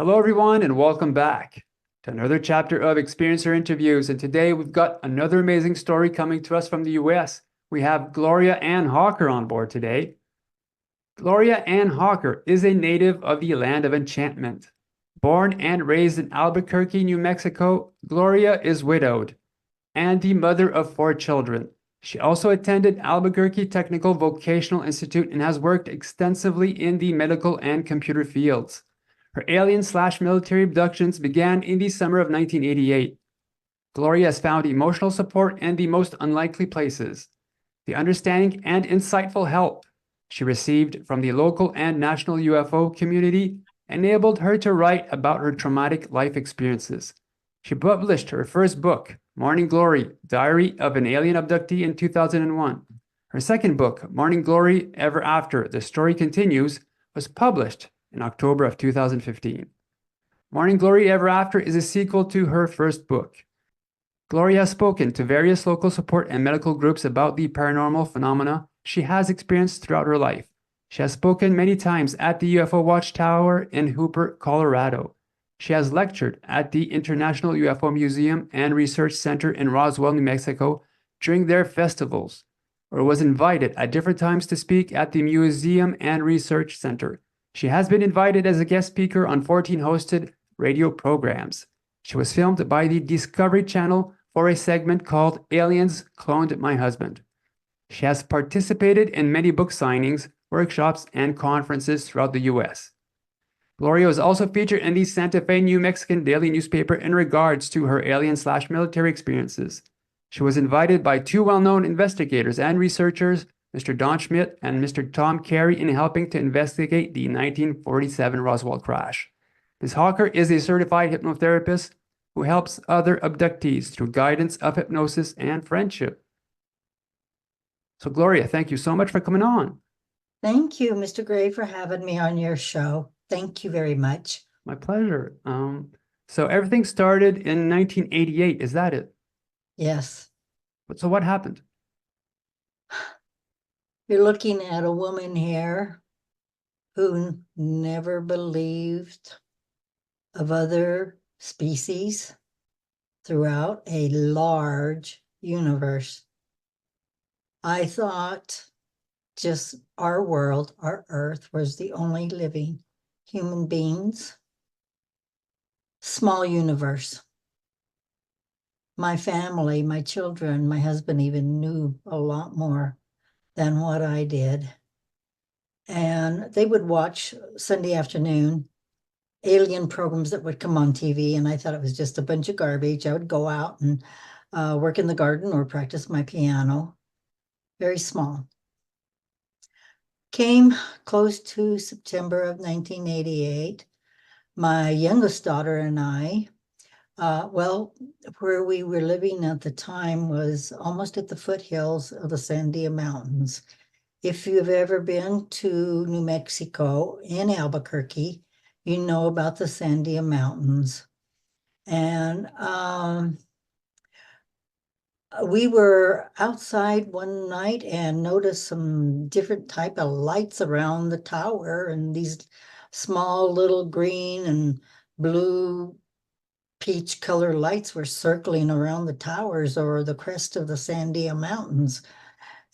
Hello, everyone, and welcome back to another chapter of Experiencer Interviews. And today we've got another amazing story coming to us from the US. We have Gloria Ann Hawker on board today. Gloria Ann Hawker is a native of the Land of Enchantment. Born and raised in Albuquerque, New Mexico, Gloria is widowed and the mother of 4 children. She also attended Albuquerque Technical Vocational Institute and has worked extensively in the medical and computer fields. Her alien/military abductions began in the summer of 1988. Gloria has found emotional support in the most unlikely places. The understanding and insightful help she received from the local and national UFO community enabled her to write about her traumatic life experiences. She published her first book, Morning Glory, Diary of an Alien Abductee, in 2001. Her second book, Morning Glory, Ever After, The Story Continues, was published in October of 2015. Morning Glory Ever After is a sequel to her first book. Gloria has spoken to various local support and medical groups about the paranormal phenomena she has experienced throughout her life. She has spoken many times at the UFO Watchtower in Hooper, Colorado. She has lectured at the International UFO Museum and Research Center in Roswell, New Mexico during their festivals, or was invited at different times to speak at the Museum and Research Center. She has been invited as a guest speaker on 14 hosted radio programs. She was filmed by the Discovery Channel for a segment called Aliens Cloned My Husband. She has participated in many book signings, workshops, and conferences throughout the U.S. Gloria was also featured in the Santa Fe, New Mexican daily newspaper in regards to her alien/military experiences. She was invited by 2 well-known investigators and researchers, Mr. Don Schmidt and Mr. Tom Carey, in helping to investigate the 1947 Roswell crash. Ms. Hawker is a certified hypnotherapist who helps other abductees through guidance of hypnosis and friendship. So, Gloria, thank you so much for coming on. Thank you, Mr. Gray, for having me on your show. Thank you very much. My pleasure. So everything started in 1988, is that it? Yes. So what happened? You're looking at a woman here who never believed of other species throughout a large universe. I thought just our world, our Earth, was the only living human beings. Small universe. My family, my children, my husband even knew a lot more than what I did. And they would watch Sunday afternoon alien programs that would come on TV, and I thought it was just a bunch of garbage. I would go out and work in the garden or practice my piano. Very small. Came close to September of 1988. My youngest daughter and I, where we were living at the time was almost at the foothills of the Sandia Mountains. If you've ever been to New Mexico in Albuquerque, you know about the Sandia Mountains. And we were outside one night and noticed some different type of lights around the tower, and these small little green and blue peach color lights were circling around the towers or the crest of the Sandia Mountains.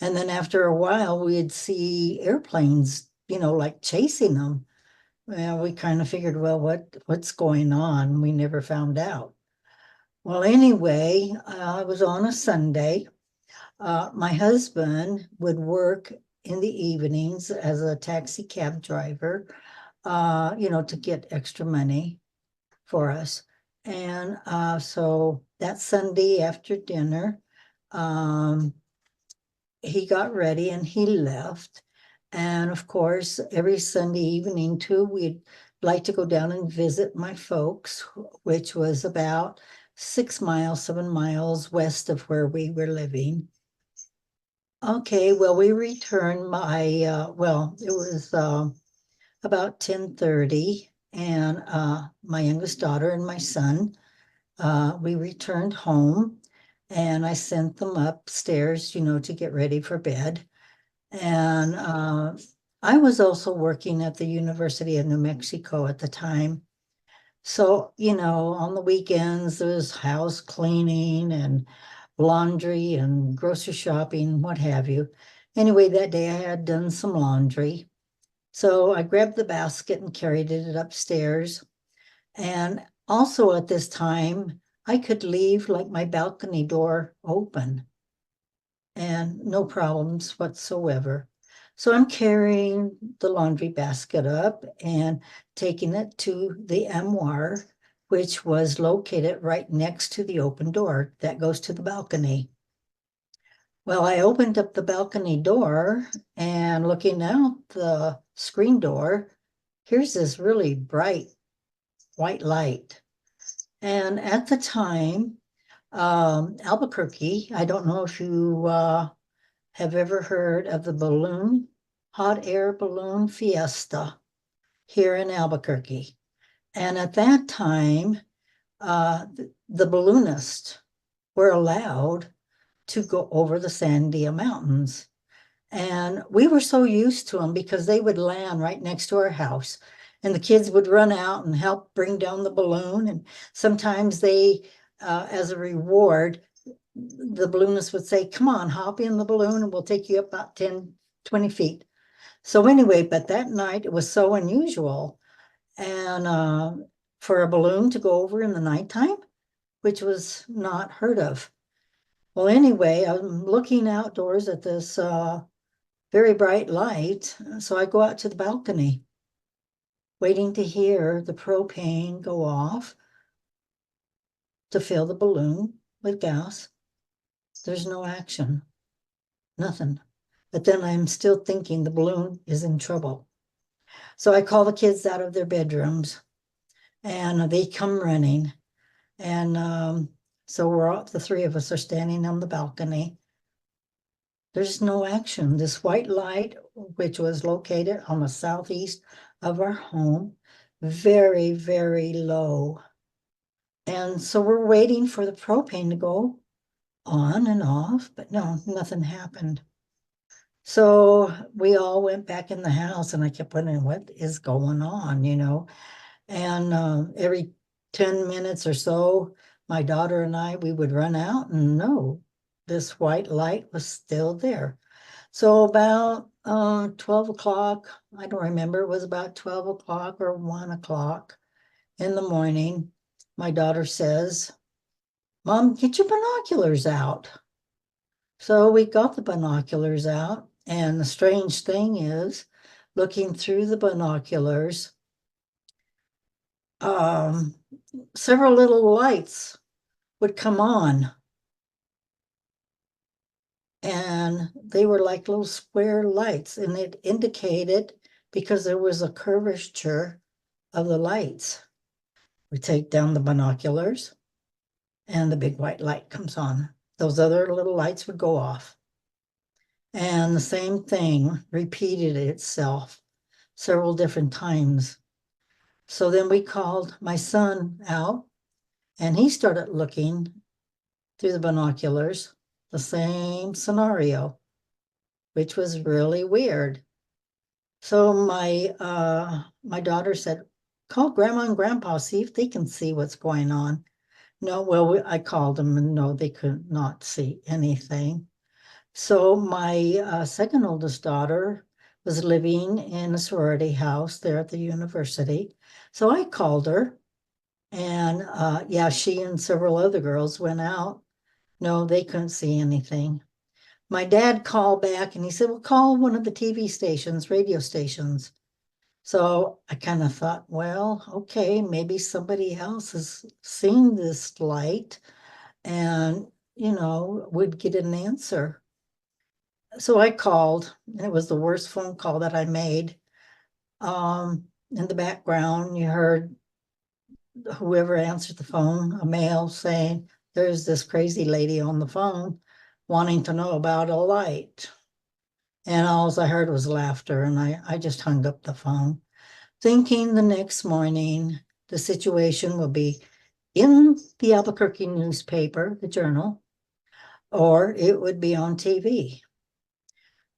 And then after a while, we'd see airplanes, like chasing them. Well, we kind of figured, well, what's going on? We never found out. Well, anyway, it was on a Sunday. My husband would work in the evenings as a taxi cab driver, to get extra money for us. And so that Sunday after dinner, he got ready and he left. And of course, every Sunday evening too, we'd like to go down and visit my folks, which was about 7 miles west of where we were living. Okay, well, we returned it was about 10:30, and my youngest daughter and my son, we returned home, and I sent them upstairs, to get ready for bed. And I was also working at the University of New Mexico at the time. So, on the weekends, there was house cleaning and laundry and grocery shopping, what have you. Anyway, that day I had done some laundry. So I grabbed the basket and carried it upstairs. And also at this time, I could leave like my balcony door open and no problems whatsoever. So I'm carrying the laundry basket up and taking it to the armoire, which was located right next to the open door that goes to the balcony. Well, I opened up the balcony door and looking out the screen door, here's this really bright white light. And at the time, Albuquerque, I don't know if you have ever heard of the hot air balloon fiesta here in Albuquerque. And at that time, the balloonists were allowed to go over the Sandia Mountains. And we were so used to them because they would land right next to our house. And the kids would run out and help bring down the balloon. And sometimes they, as a reward, the balloonist would say, come on, hop in the balloon and we'll take you up about 10, 20 feet. So anyway, but that night it was so unusual. And for a balloon to go over in the nighttime, which was not heard of. Well, anyway, I'm looking outdoors at this very bright light. So I go out to the balcony, waiting to hear the propane go off to fill the balloon with gas. There's no action, nothing. But then I'm still thinking the balloon is in trouble. So I call the kids out of their bedrooms and they come running. And so the three of us are standing on the balcony. There's no action. This white light, which was located on the southeast of our home, very, very low. And so we're waiting for the propane to go on and off, but no, nothing happened. So we all went back in the house and I kept wondering what is going on, And every 10 minutes or so, my daughter and we would run out and no, this white light was still there. So about 12 o'clock, I don't remember, it was about 12 o'clock or 1 o'clock in the morning, my daughter says, Mom, get your binoculars out. So we got the binoculars out, and the strange thing is, looking through the binoculars, several little lights would come on. And they were like little square lights, and it indicated because there was a curvature of the lights. We take down the binoculars, and the big white light comes on. Those other little lights would go off. And the same thing repeated itself several different times. So then we called my son out, and he started looking through the binoculars, the same scenario, which was really weird. So my daughter said, call Grandma and Grandpa, see if they can see what's going on. No, well, I called them and no, they could not see anything. So my second oldest daughter was living in a sorority house there at the university. So I called her and yeah, she and several other girls went out. No, they couldn't see anything. My dad called back and he said, well, call one of the TV stations, radio stations. So I kind of thought, well, okay, maybe somebody else has seen this light and, would get an answer. So I called, and it was the worst phone call that I made. In the background, you heard whoever answered the phone, a male saying, there's this crazy lady on the phone wanting to know about a light. And all I heard was laughter, and I just hung up the phone, thinking the next morning the situation will be in the Albuquerque newspaper, the Journal, or it would be on TV.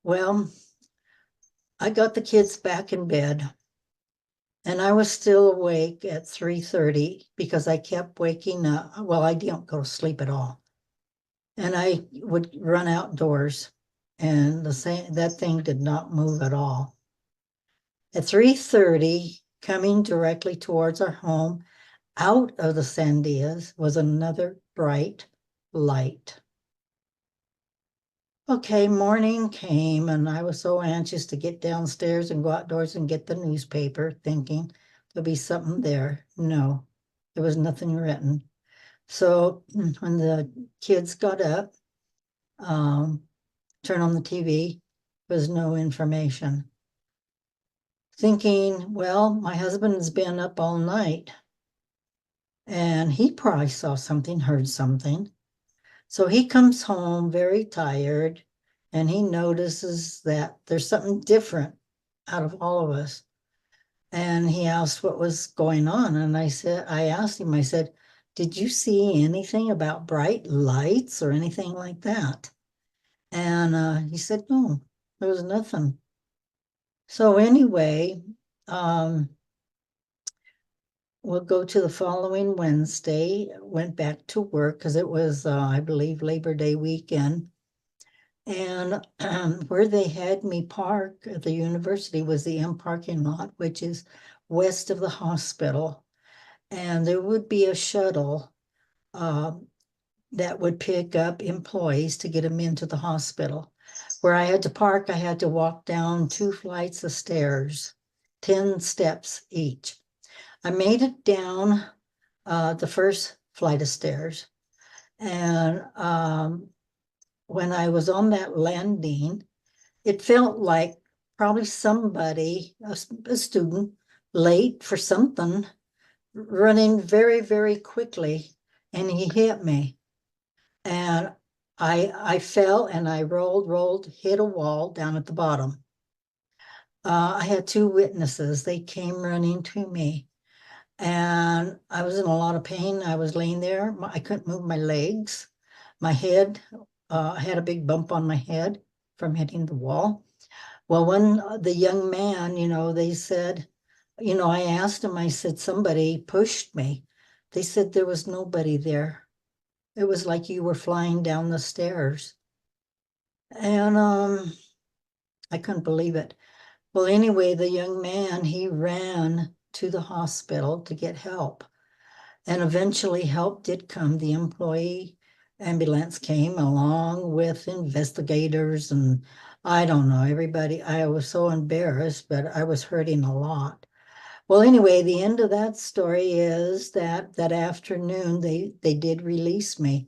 Well, I got the kids back in bed, And I was still awake at 3:30 because I kept waking up. Well, I didn't go to sleep at all. And I would run outdoors, and that thing did not move at all. At 3:30, coming directly towards our home, out of the sandias was another bright light. Okay, morning came, and I was so anxious to get downstairs and go outdoors and get the newspaper, thinking there'll be something there. No, there was nothing written. So when the kids got up, turned on the TV, there was no information. Thinking, well, my husband's been up all night, and he probably saw something, heard something. So he comes home very tired, and he notices that there's something different out of all of us. And he asked what was going on. And I asked him, I said, did you see anything about bright lights or anything like that? And he said, no, there was nothing. So anyway, we'll go to the following Wednesday, went back to work because it was, I believe, Labor Day weekend. And where they had me park at the university was the M parking lot, which is west of the hospital. And there would be a shuttle that would pick up employees to get them into the hospital. Where I had to park, I had to walk down 2 flights of stairs, 10 steps each. I made it down the first flight of stairs. And when I was on that landing, it felt like probably somebody, a student, late for something, running very, very quickly, and he hit me. And I fell and I rolled, hit a wall down at the bottom. I had 2 witnesses. They came running to me, and I was in a lot of pain. I was laying there. I couldn't move my legs. My head, I had a big bump on my head from hitting the wall. Well, when the young man, they said, I asked him, I said, somebody pushed me. They said there was nobody there. It was like you were flying down the stairs. And I couldn't believe it. Well, anyway, the young man, he ran to the hospital to get help. And eventually help did come. The employee ambulance came along with investigators, and I don't know, everybody. I was so embarrassed, but I was hurting a lot. Well, anyway, the end of that story is that afternoon they did release me,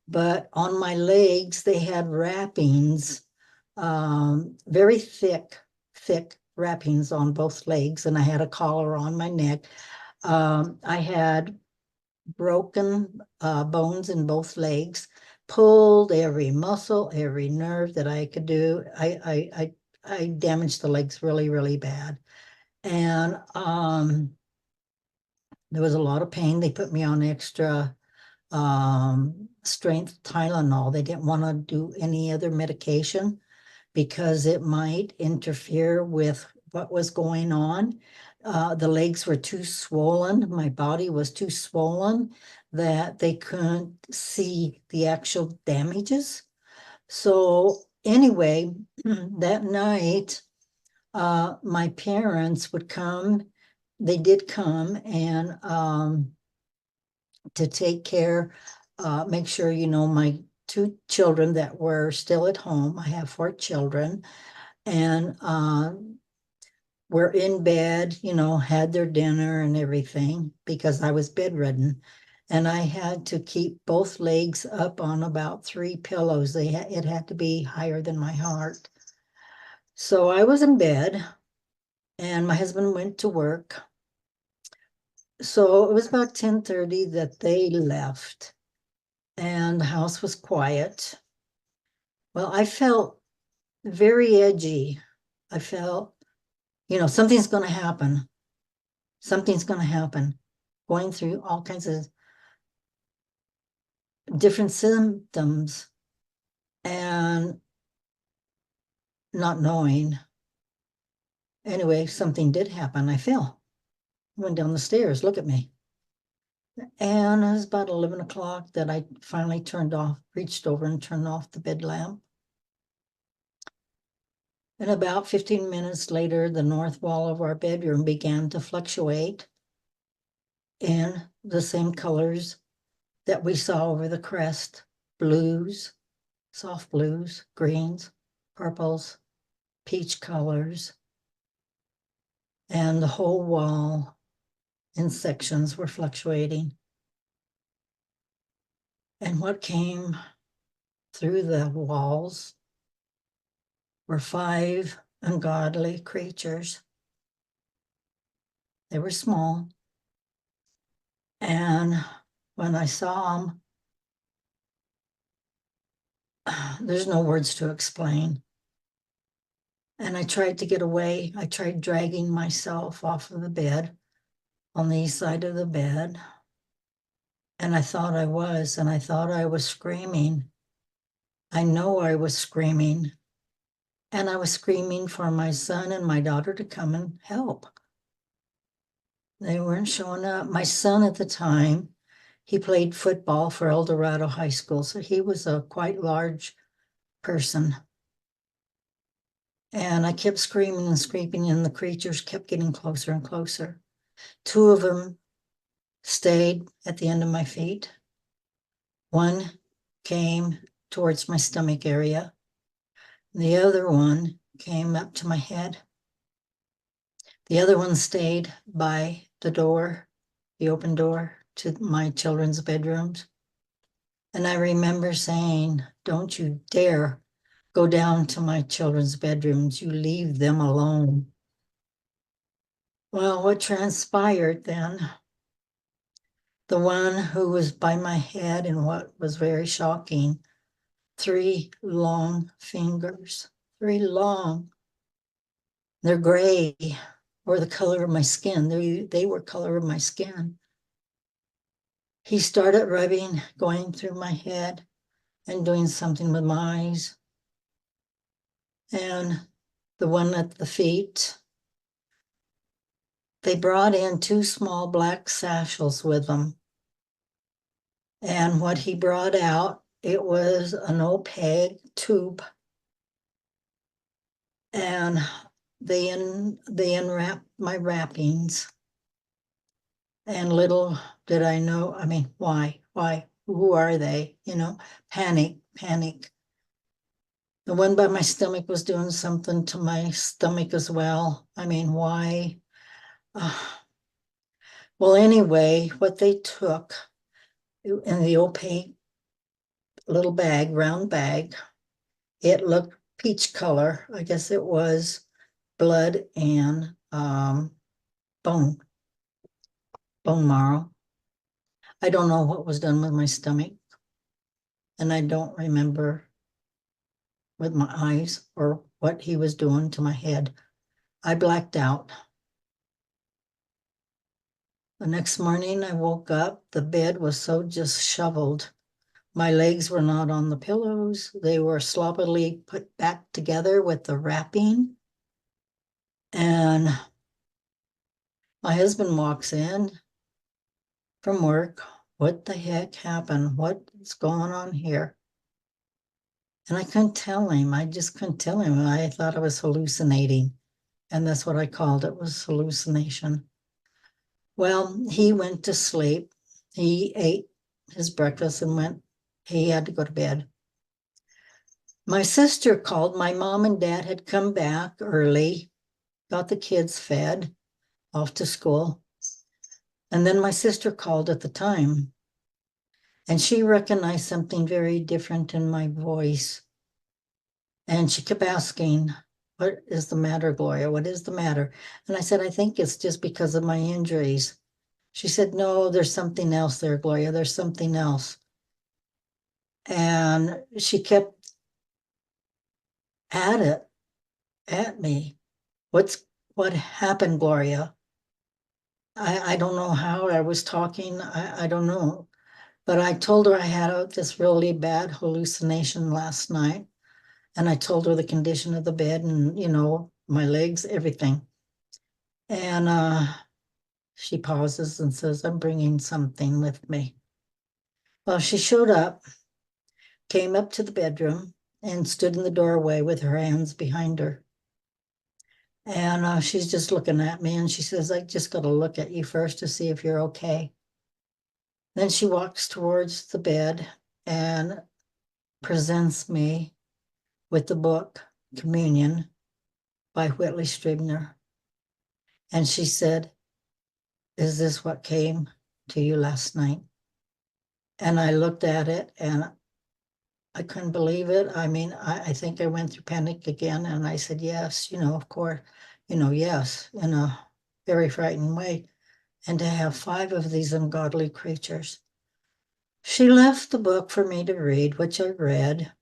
but on my legs they had wrappings, very thick wrappings on both legs, and I had a collar on my neck. I had broken bones in both legs, pulled every muscle, every nerve that I could do. I damaged the legs really, really bad. And there was a lot of pain. They put me on extra strength Tylenol. They didn't want to do any other medication because it might interfere with what was going on. The legs were too swollen. My body was too swollen that they couldn't see the actual damages. So anyway, that night, my parents would come. They did come, and to take care, make sure, my 2 children that were still at home. I have 4 children, and were in bed, had their dinner and everything because I was bedridden. And I had to keep both legs up on about 3 pillows. It had to be higher than my heart. So I was in bed, and my husband went to work. So it was about 10:30 that they left, and the house was quiet. Well, I felt very edgy. I felt, something's going to happen. Something's going to happen. Going through all kinds of different symptoms and not knowing. Anyway, something did happen. I fell. went down the stairs, look at me. And it was about 11 o'clock that I finally reached over and turned off the bed lamp. And about 15 minutes later, the north wall of our bedroom began to fluctuate in the same colors that we saw over the crest: blues, soft blues, greens, purples, peach colors. And the whole wall in sections were fluctuating. And what came through the walls were 5 ungodly creatures. They were small. And when I saw them, there's no words to explain. And I tried to get away. I tried dragging myself off of the bed on the east side of the bed. And I thought I was, and I thought I was screaming. I know I was screaming. And I was screaming for my son and my daughter to come and help. They weren't showing up. My son at the time, he played football for El Dorado High School, so he was a quite large person. And I kept screaming and screaming, and the creatures kept getting closer and closer. 2 of them stayed at the end of my feet. 1 came towards my stomach area. The other one came up to my head. The other one stayed by the door, the open door to my children's bedrooms. And I remember saying, "Don't you dare go down to my children's bedrooms. You leave them alone." Well, what transpired then? The one who was by my head, and what was very shocking, 3 long fingers, 3 long. They're gray, or the color of my skin. They were color of my skin. He started rubbing, going through my head and doing something with my eyes. And the one at the feet, they brought in 2 small black satchels with them. And what he brought out, it was an opaque tube. And they unwrapped my wrappings. And little did I know, I mean, why, who are they? Panic. The one by my stomach was doing something to my stomach as well. I mean, why? Well, anyway, what they took in the opaque little bag, round bag, it looked peach color. I guess it was blood and bone marrow. I don't know what was done with my stomach, and I don't remember with my eyes or what he was doing to my head. I blacked out. The next morning I woke up, the bed was so disheveled. My legs were not on the pillows. They were sloppily put back together with the wrapping. And my husband walks in from work. What the heck happened? What's going on here? And I couldn't tell him. I just couldn't tell him. I thought I was hallucinating. And that's what I called it, was hallucination. Well, he went to sleep. He ate his breakfast and he had to go to bed. My sister called. My mom and dad had come back early, got the kids fed, off to school. And then my sister called at the time, and she recognized something very different in my voice. And she kept asking, "What is the matter, Gloria? What is the matter?" And I said, "I think it's just because of my injuries." She said, "No, there's something else there, Gloria. There's something else." And she kept at me. What happened, Gloria? I don't know how I was talking. I don't know. But I told her I had this really bad hallucination last night. And I told her the condition of the bed and, my legs, everything. And She pauses and says, I'm bringing something with me. Well, she showed up, came up to the bedroom, and stood in the doorway with her hands behind her. And she's just looking at me, and she says, I just got to look at you first to see if you're okay. Then she walks towards the bed and presents me with the book, Communion, by Whitley Strieber. And she said, is this what came to you last night? And I looked at it and I couldn't believe it. I mean, I think I went through panic again, and I said, yes, of course, yes, in a very frightened way. And to have 5 of these ungodly creatures. She left the book for me to read, which I read.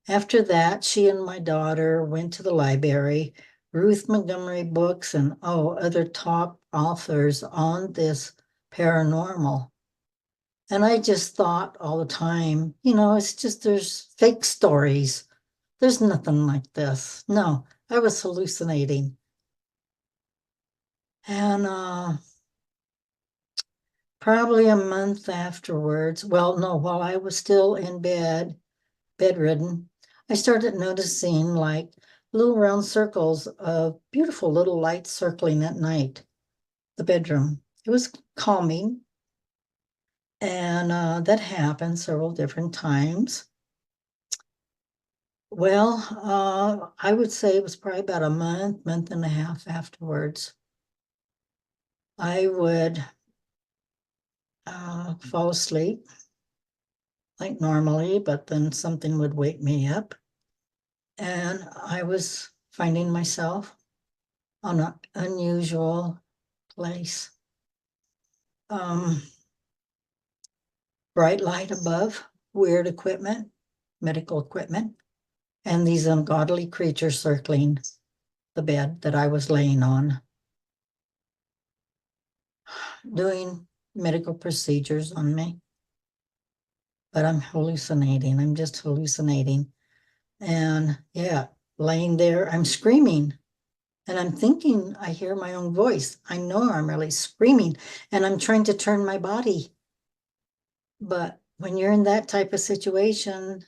After that, she and my daughter went to the library, Ruth Montgomery books, and other top authors on this paranormal. And I just thought all the time, it's just there's fake stories. There's nothing like this. No, I was hallucinating. And probably a month afterwards, well, no, while I was still in bedridden, I started noticing like little round circles of beautiful little lights circling at night, the bedroom. It was calming. And that happened several different times. Well, I would say it was probably about a month and a half afterwards. I would fall asleep like normally, but then something would wake me up. And I was finding myself on an unusual place. Bright light above, weird equipment, medical equipment, and these ungodly creatures circling the bed that I was laying on, doing medical procedures on me. But I'm hallucinating. I'm just hallucinating. And yeah, laying there, I'm screaming. And I'm thinking I hear my own voice. I know I'm really screaming, and I'm trying to turn my body. But when you're in that type of situation,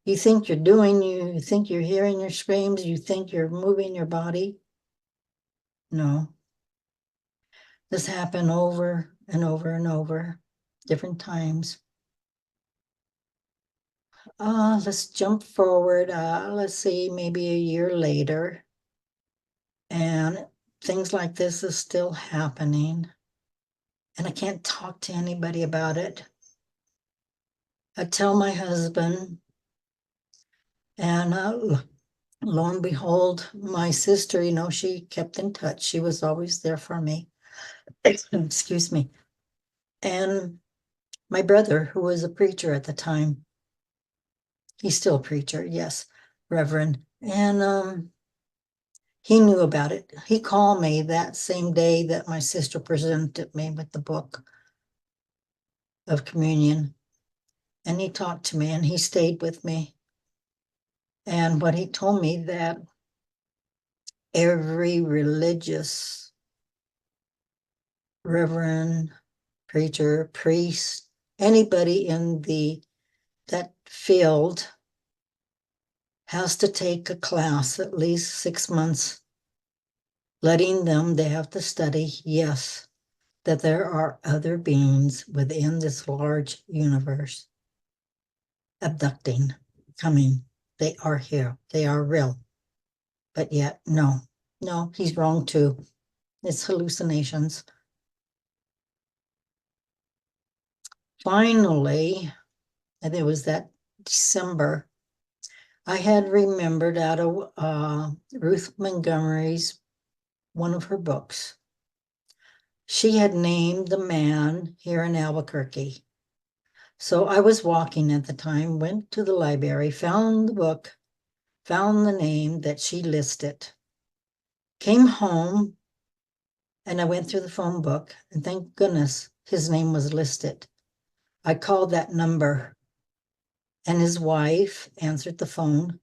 you think you think you're hearing your screams, you think you're moving your body. No. This happened over and over and over, different times. Let's jump forward. Let's see, maybe a year later. And things like this is still happening. And I can't talk to anybody about it. I tell my husband, and lo and behold, my sister, she kept in touch. She was always there for me. Excuse me. And my brother, who was a preacher at the time, he's still a preacher, yes, Reverend. And he knew about it. He called me that same day that my sister presented me with the book of communion. And he talked to me and he stayed with me. And what he told me that every religious reverend, preacher, priest, anybody in that field has to take a class at least 6 months, letting them, they have to study, yes, that there are other beings within this large universe abducting, coming. They are here. They are real. But yet, no, he's wrong too. It's hallucinations. Finally, and it was that December, I had remembered out of Ruth Montgomery's, one of her books. She had named the man here in Albuquerque. So I was walking at the time, went to the library, found the book, found the name that she listed, came home, and I went through the phone book, and thank goodness his name was listed. I called that number, and his wife answered the phone,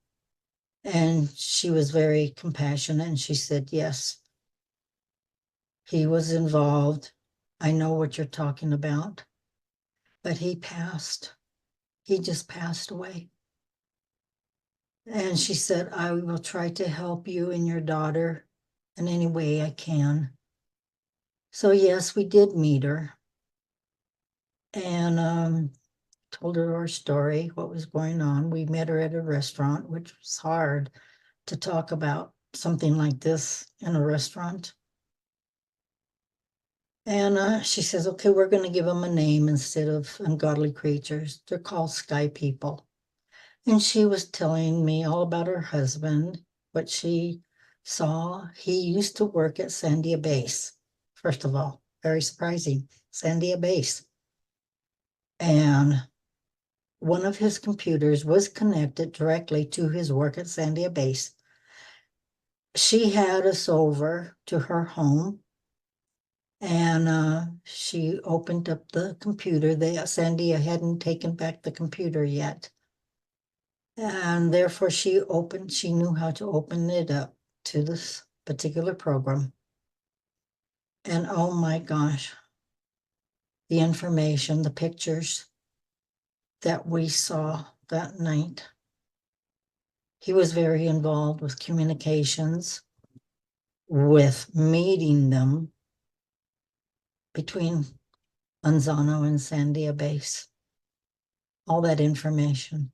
and she was very compassionate, and she said, yes, He was involved. I know what you're talking about. But he passed. He just passed away. And she said, I will try to help you and your daughter in any way I can. So yes, we did meet her and told her our story, what was going on. We met her at a restaurant, which was hard to talk about something like this in a restaurant. And she says, okay, we're going to give them a name instead of ungodly creatures. They're called sky people. And she was telling me all about her husband, what she saw. He used to work at Sandia Base, first of all. Very surprising, Sandia Base. And one of his computers was connected directly to his work at Sandia Base. She had us over to her home, and she opened up the computer. Sandia hadn't taken back the computer yet. And therefore she knew how to open it up to this particular program. And oh my gosh, the information, the pictures that we saw that night. He was very involved with communications, with meeting them between Anzano and Sandia Base. All that information.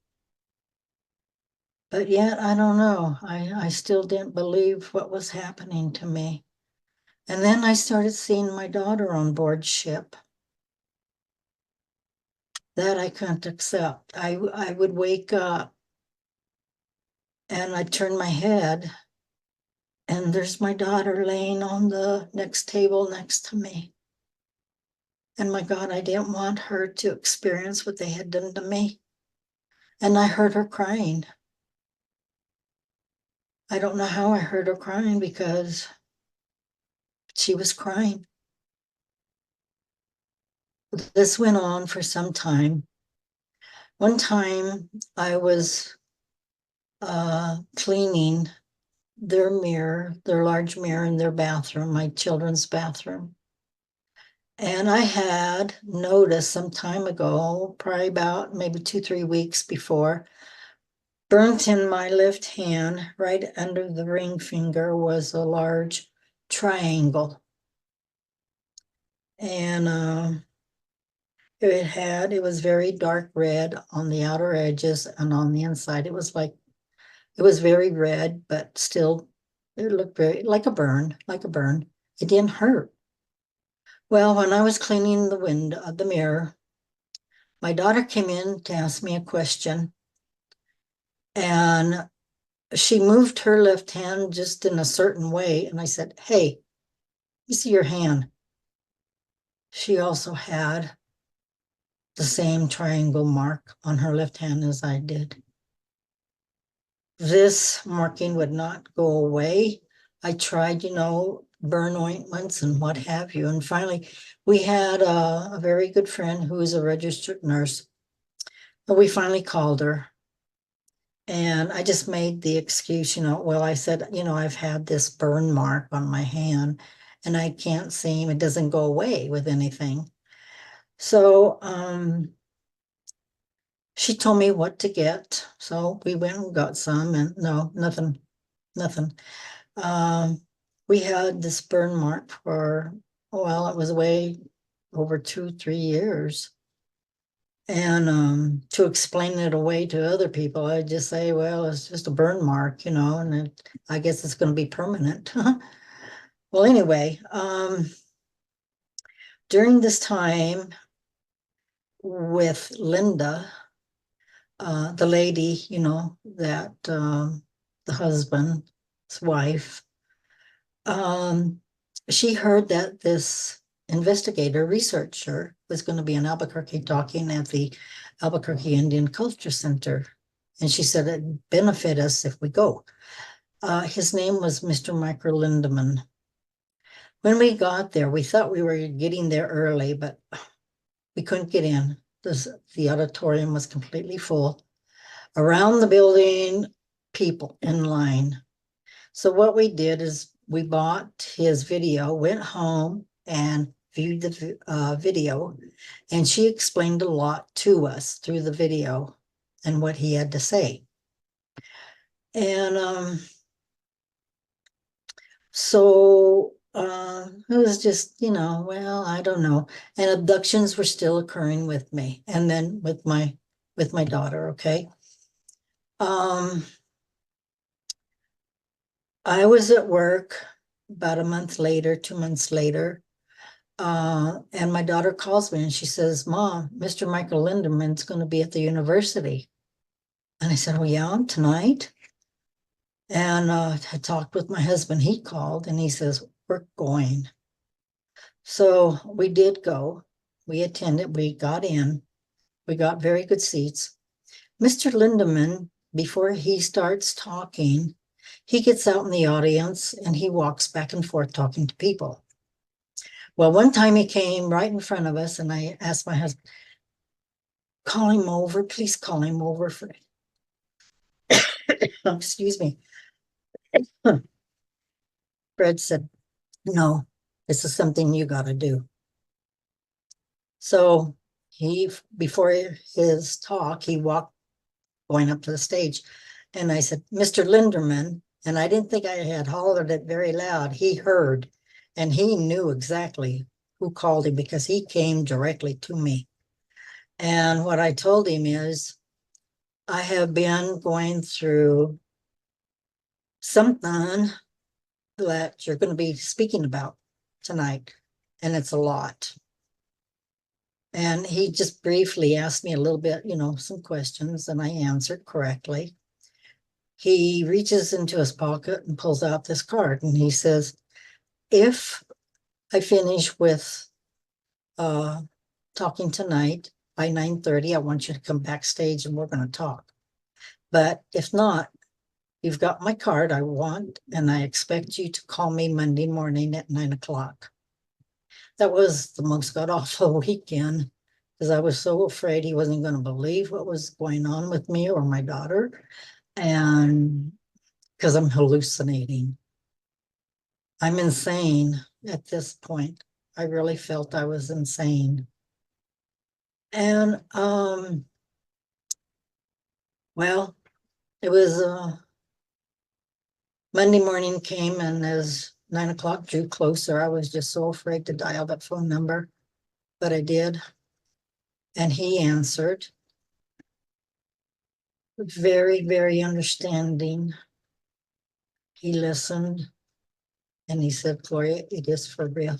But yet, I don't know. I still didn't believe what was happening to me. And then I started seeing my daughter on board ship. That I couldn't accept. I would wake up and I'd turn my head and there's my daughter laying on the next table next to me. And my God, I didn't want her to experience what they had done to me. And I heard her crying. I don't know how I heard her crying because she was crying. This went on for some time. One time I was cleaning their mirror, their large mirror in their bathroom, my children's bathroom. And I had noticed some time ago, probably about maybe 2-3 weeks before, burnt in my left hand, right under the ring finger, was a large triangle. And it was very dark red on the outer edges, and on the inside it was very red, but still it looked very like a burn. It didn't hurt. Well, when I was cleaning the window of the mirror, my daughter came in to ask me a question, and she moved her left hand just in a certain way, and I said, hey, you see your hand? She also had the same triangle mark on her left hand as I did. This marking would not go away. I tried, burn ointments and what have you. And finally, we had a very good friend who is a registered nurse. And we finally called her. And I just made the excuse, well, I said, I've had this burn mark on my hand and I can't it doesn't go away with anything. So she told me what to get. So we went and got some, and no, nothing. We had this burn mark for, it was way over 2-3 years. And to explain it away to other people, I just say, well, it's just a burn mark, and I guess it's going to be permanent. Well, anyway, during this time with Linda, the lady, that the husband's wife, she heard that this investigator, researcher, was going to be in Albuquerque talking at the Albuquerque Indian Culture Center. And she said it'd benefit us if we go. His name was Mr. Michael Lindeman. When we got there, we thought we were getting there early, but we couldn't get in. The auditorium was completely full. Around the building, people in line. So what we did is we bought his video, went home and viewed the video, and she explained a lot to us through the video and what he had to say. And so it was just, well, I don't know. And abductions were still occurring with me, and then with my daughter. Okay. I was at work about a month later, 2 months later, and my daughter calls me and she says, "Mom, Mr. Michael Linderman's going to be at the university." And I said, "Oh yeah, tonight?" And I talked with my husband. He called and he says, "We're going." So we did go. We attended. We got in. We got very good seats. Mr. Lindemann, before he starts talking, he gets out in the audience and he walks back and forth talking to people. Well, one time he came right in front of us and I asked my husband, "Call him over, please call him over for excuse me." Fred said, "No, this is something you got to do." So before his talk, he walked going up to the stage. And I said, "Mr. Linderman," and I didn't think I had hollered it very loud. He heard and he knew exactly who called him because he came directly to me. And what I told him is, I have been going through something that you're going to be speaking about tonight, and it's a lot. And he just briefly asked me a little bit, some questions, and I answered correctly. He reaches into his pocket and pulls out this card, and he says, "If I finish with talking tonight by 9:30, I want you to come backstage and we're going to talk. But if not, you've got my card. I want, and I expect you to call me Monday morning at 9:00. That was the most god-awful weekend because I was so afraid he wasn't going to believe what was going on with me or my daughter. And because I'm hallucinating. I'm insane at this point. I really felt I was insane. And well, it was Monday morning came, and as 9:00 drew closer, I was just so afraid to dial that phone number, but I did. And he answered, very, very understanding. He listened and he said, "Gloria, it is for real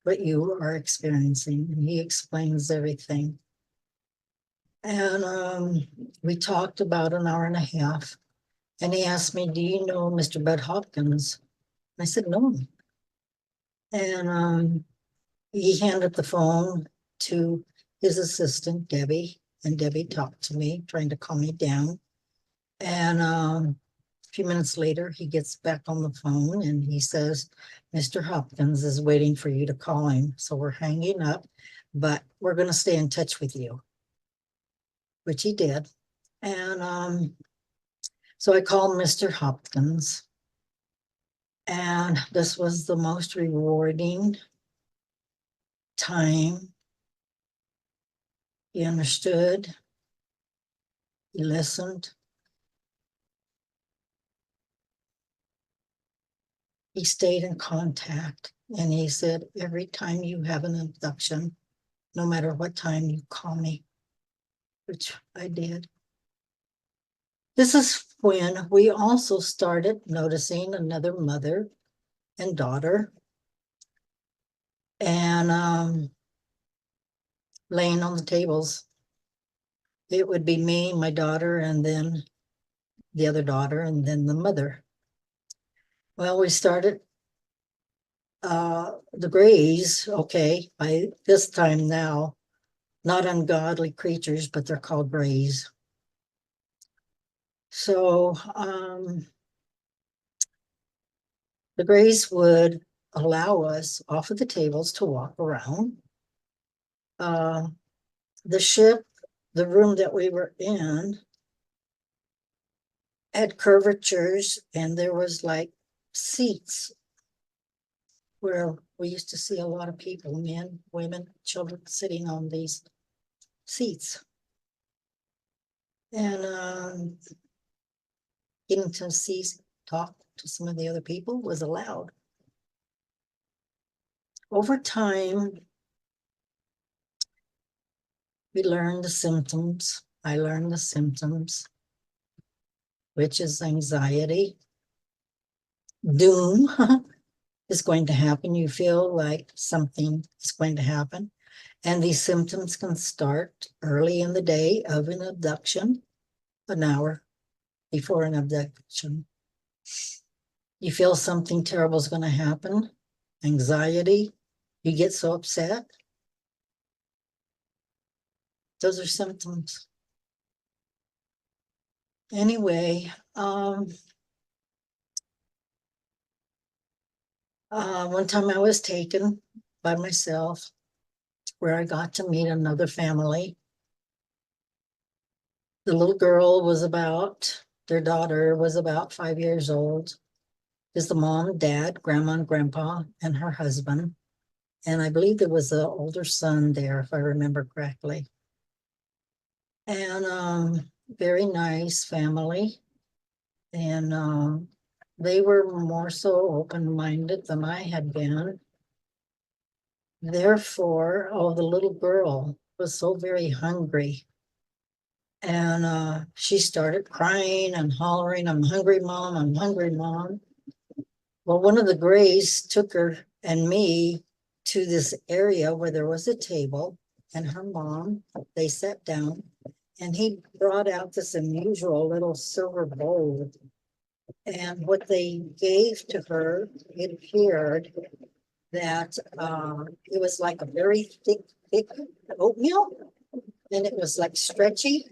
what you are experiencing." And he explains everything. And we talked about an hour and a half. And he asked me, "Do you know Mr. Budd Hopkins?" I said, "No." And he handed the phone to his assistant, Debbie, and Debbie talked to me, trying to calm me down. And a few minutes later, he gets back on the phone and he says, "Mr. Hopkins is waiting for you to call him. So we're hanging up, but we're going to stay in touch with you," which he did. And so I called Mr. Hopkins, and this was the most rewarding time. He understood. He listened. He stayed in contact, and he said, "Every time you have an abduction, no matter what time, you call me," which I did. This is when we also started noticing another mother and daughter, and laying on the tables. It would be me, my daughter, and then the other daughter, and then the mother. Well, we started the Greys, okay, by this time now, not ungodly creatures, but they're called Greys. So the Greys would allow us off of the tables to walk around. The ship, the room that we were in, had curvatures, and there was like seats where we used to see a lot of people, men, women, children sitting on these seats. And getting to see, talk to some of the other people was allowed. Over time, we learned the symptoms. I learned the symptoms, which is anxiety, doom is going to happen. You feel like something is going to happen. And these symptoms can start early in the day of an abduction, an hour before an abduction. You feel something terrible is going to happen, anxiety, you get so upset. Those are symptoms. Anyway, one time I was taken by myself where I got to meet another family. The little girl was their daughter was about 5 years old. Is the mom, dad, grandma, and grandpa, and her husband. And I believe there was an older son there, if I remember correctly. And very nice family. And they were more so open-minded than I had been. Therefore, the little girl was so very hungry. And she started crying and hollering, "I'm hungry, Mom, I'm hungry, Mom." Well, one of the Grays took her and me to this area where there was a table, and her mom, they sat down, and he brought out this unusual little silver bowl. And what they gave to her, it appeared that it was like a very thick oatmeal, and it was like stretchy.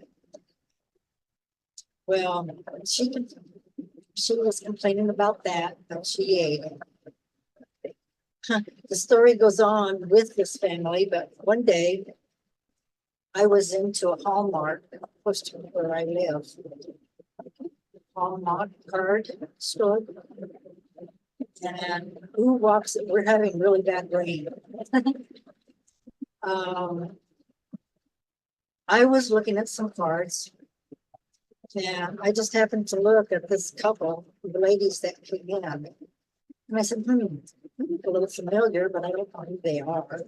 Well, she was complaining about that, but she ate it. The story goes on with this family, but one day I was into a Hallmark, close to where I live, Hallmark card store. And who walks, we're having really bad rain. I was looking at some cards, and I just happened to look at this couple, the ladies that came in. And I said, a little familiar, but I don't know who they are.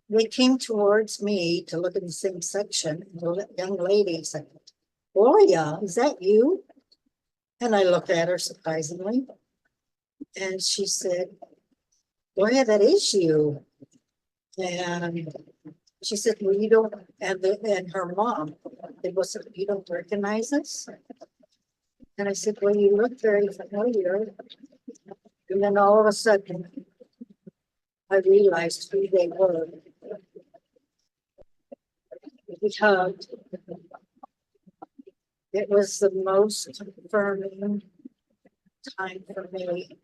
They came towards me to look in the same section. And the young lady said, "Gloria, is that you?" And I looked at her surprisingly. And she said, "Gloria, that is you." And she said, "Well, you don't," and her mom, they both said, "You don't recognize us?" And I said, "Well, you look very familiar." And then all of a sudden, I realized who they were. We hugged. It was the most affirming time for me.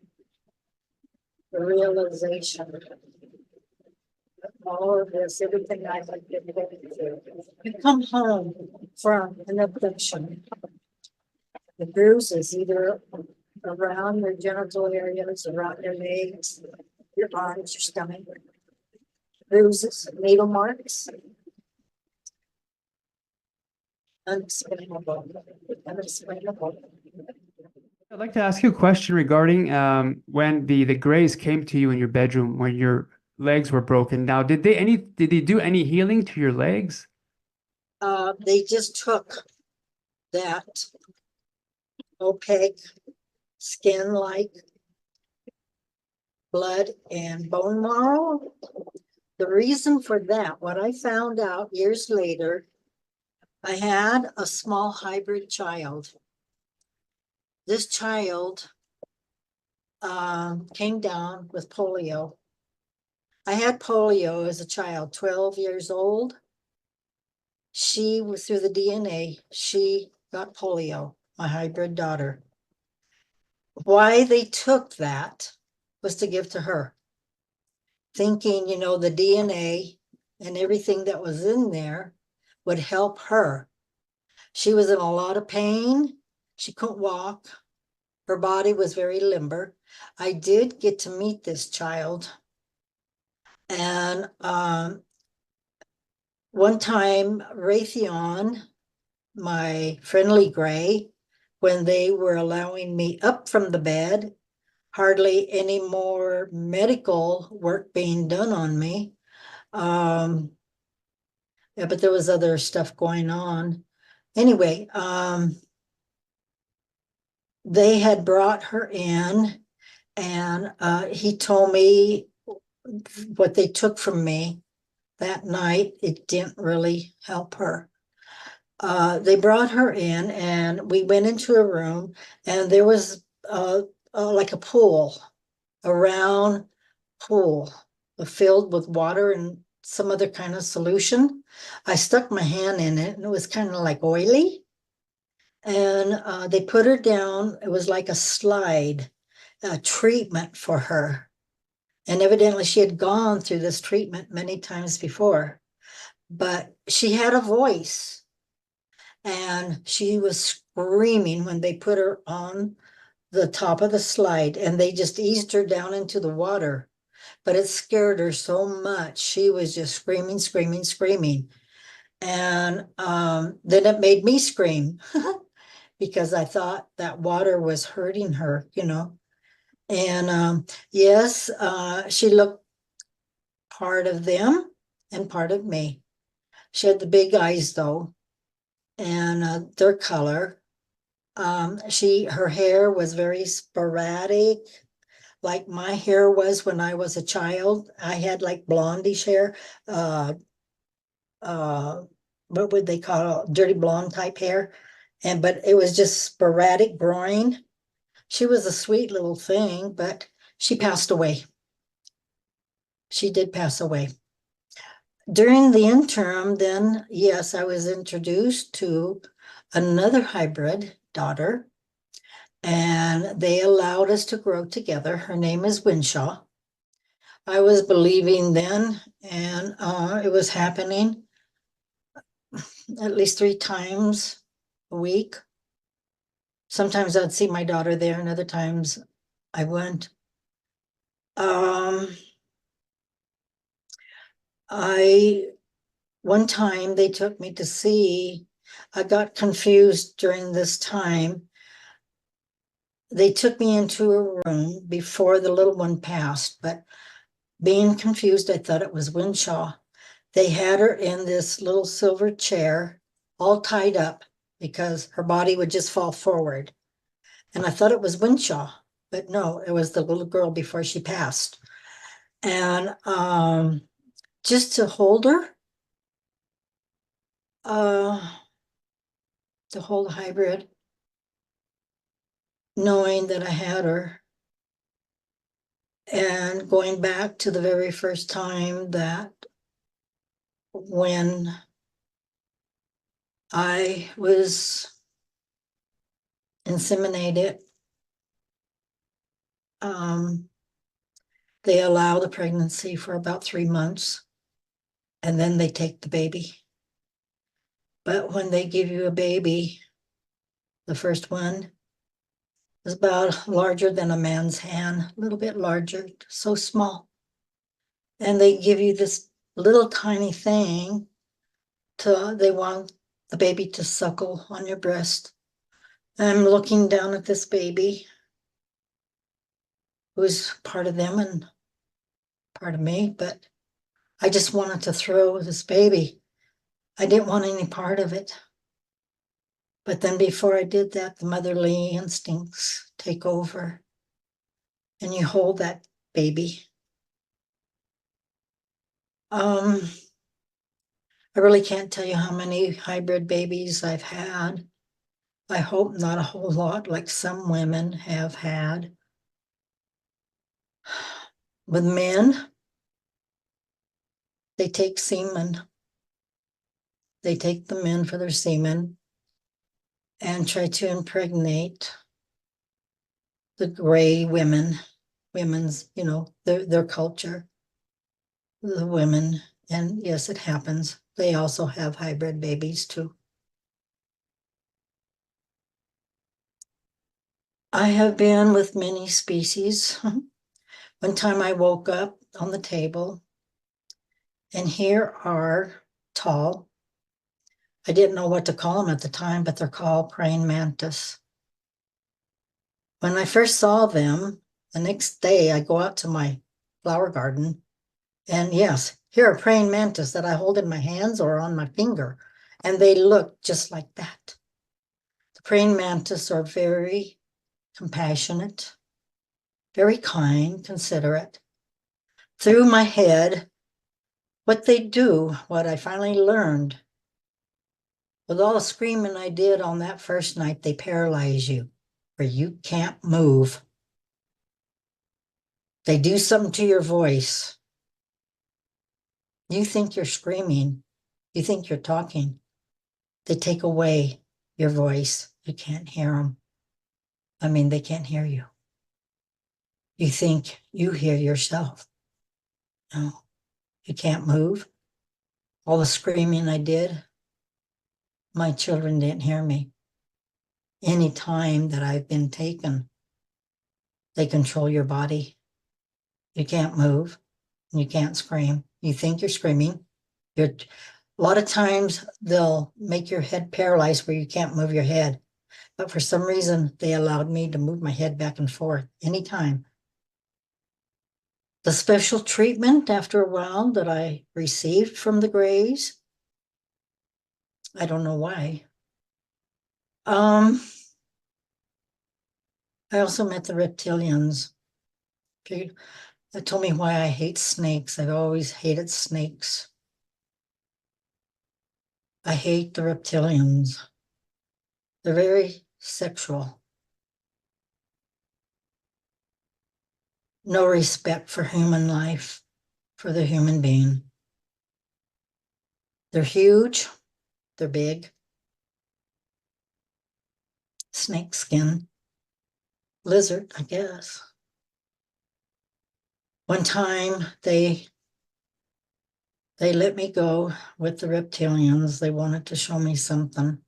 The realization of all of this, everything I had been going through. You come home from an abduction. The bruises, either around your genital areas, around your legs, your arms, your stomach, bruises, needle marks. Unexplainable. Unexplainable. I'd like to ask you a question regarding when the Greys came to you in your bedroom when your legs were broken. Now, did they do any healing to your legs? They just took that opaque skin-like blood and bone marrow. The reason for that, what I found out years later, I had a small hybrid child. This child came down with polio. I had polio as a child, 12 years old. She was through the DNA, she got polio, my hybrid daughter. Why they took that was to give to her, thinking, the DNA and everything that was in there would help her. She was in a lot of pain. She couldn't walk. Her body was very limber. I did get to meet this child. And one time, Raytheon, my friendly gray, when they were allowing me up from the bed, hardly any more medical work being done on me. Yeah, but there was other stuff going on. Anyway, they had brought her in, and he told me what they took from me that night. It didn't really help her. They brought her in, and we went into a room, and there was like a pool, a round pool filled with water and some other kind of solution. I stuck my hand in it, and it was kind of like oily. And they put her down. It was like a slide, a treatment for her. And evidently she had gone through this treatment many times before. But she had a voice, and she was screaming when they put her on the top of the slide, and they just eased her down into the water. But it scared her so much. She was just screaming, screaming, screaming. And then it made me scream because I thought that water was hurting her, you know. And yes, she looked part of them and part of me. She had the big eyes though, and their color. Her hair was very sporadic, like my hair was when I was a child. I had like blondish hair, uh, what would they call it? Dirty blonde type hair. But it was just sporadic growing. She was a sweet little thing, but she passed away. She did pass away. During the interim, then, yes, I was introduced to another hybrid daughter, and they allowed us to grow together. Her name is Winshaw. I was believing then, and it was happening at least 3 times a week. Sometimes I'd see my daughter there, and other times I wouldn't. One time they took me to see, I got confused during this time. They took me into a room before the little one passed, but being confused, I thought it was Winshaw. They had her in this little silver chair, all tied up because her body would just fall forward. And I thought it was Winshaw, but no, it was the little girl before she passed. And just to hold her, to hold a hybrid, knowing that I had her, and going back to the very first time that when I was inseminated, they allow the pregnancy for about 3 months, and then they take the baby. But when they give you a baby, the first one is about larger than a man's hand, a little bit larger, so small. And they give you this little tiny thing they want the baby to suckle on your breast. I'm looking down at this baby who's part of them and part of me, but I just wanted to throw this baby. I didn't want any part of it. But then before I did that, the motherly instincts take over, and you hold that baby. I really can't tell you how many hybrid babies I've had. I hope not a whole lot like some women have had. With men, they take semen. They take the men for their semen and try to impregnate the gray women's, their culture, the women. And yes, it happens. They also have hybrid babies too. I have been with many species. One time I woke up on the table, and here are tall. I didn't know what to call them at the time, but they're called praying mantis. When I first saw them, the next day I go out to my flower garden, and yes, here are praying mantis that I hold in my hands or on my finger, and they look just like that. The praying mantis are very compassionate, very kind, considerate. Through my head, what they do, what I finally learned, with all the screaming I did on that first night, they paralyze you, where you can't move. They do something to your voice. You think you're screaming. You think you're talking. They take away your voice. You can't hear them. I mean, they can't hear you. You think you hear yourself. No, you can't move. All the screaming I did, my children didn't hear me. Any time that I've been taken, they control your body. You can't move. You can't scream. You think you're screaming. A lot of times they'll make your head paralyzed where you can't move your head. But for some reason, they allowed me to move my head back and forth anytime. The special treatment after a while that I received from the Greys, I don't know why. I also met the Reptilians. That told me why I hate snakes. I've always hated snakes. I hate the Reptilians. They're very sexual. No respect for human life, for the human being. They're huge. They're big. Snake skin. Lizard, I guess. One time they let me go with the Reptilians. They wanted to show me something.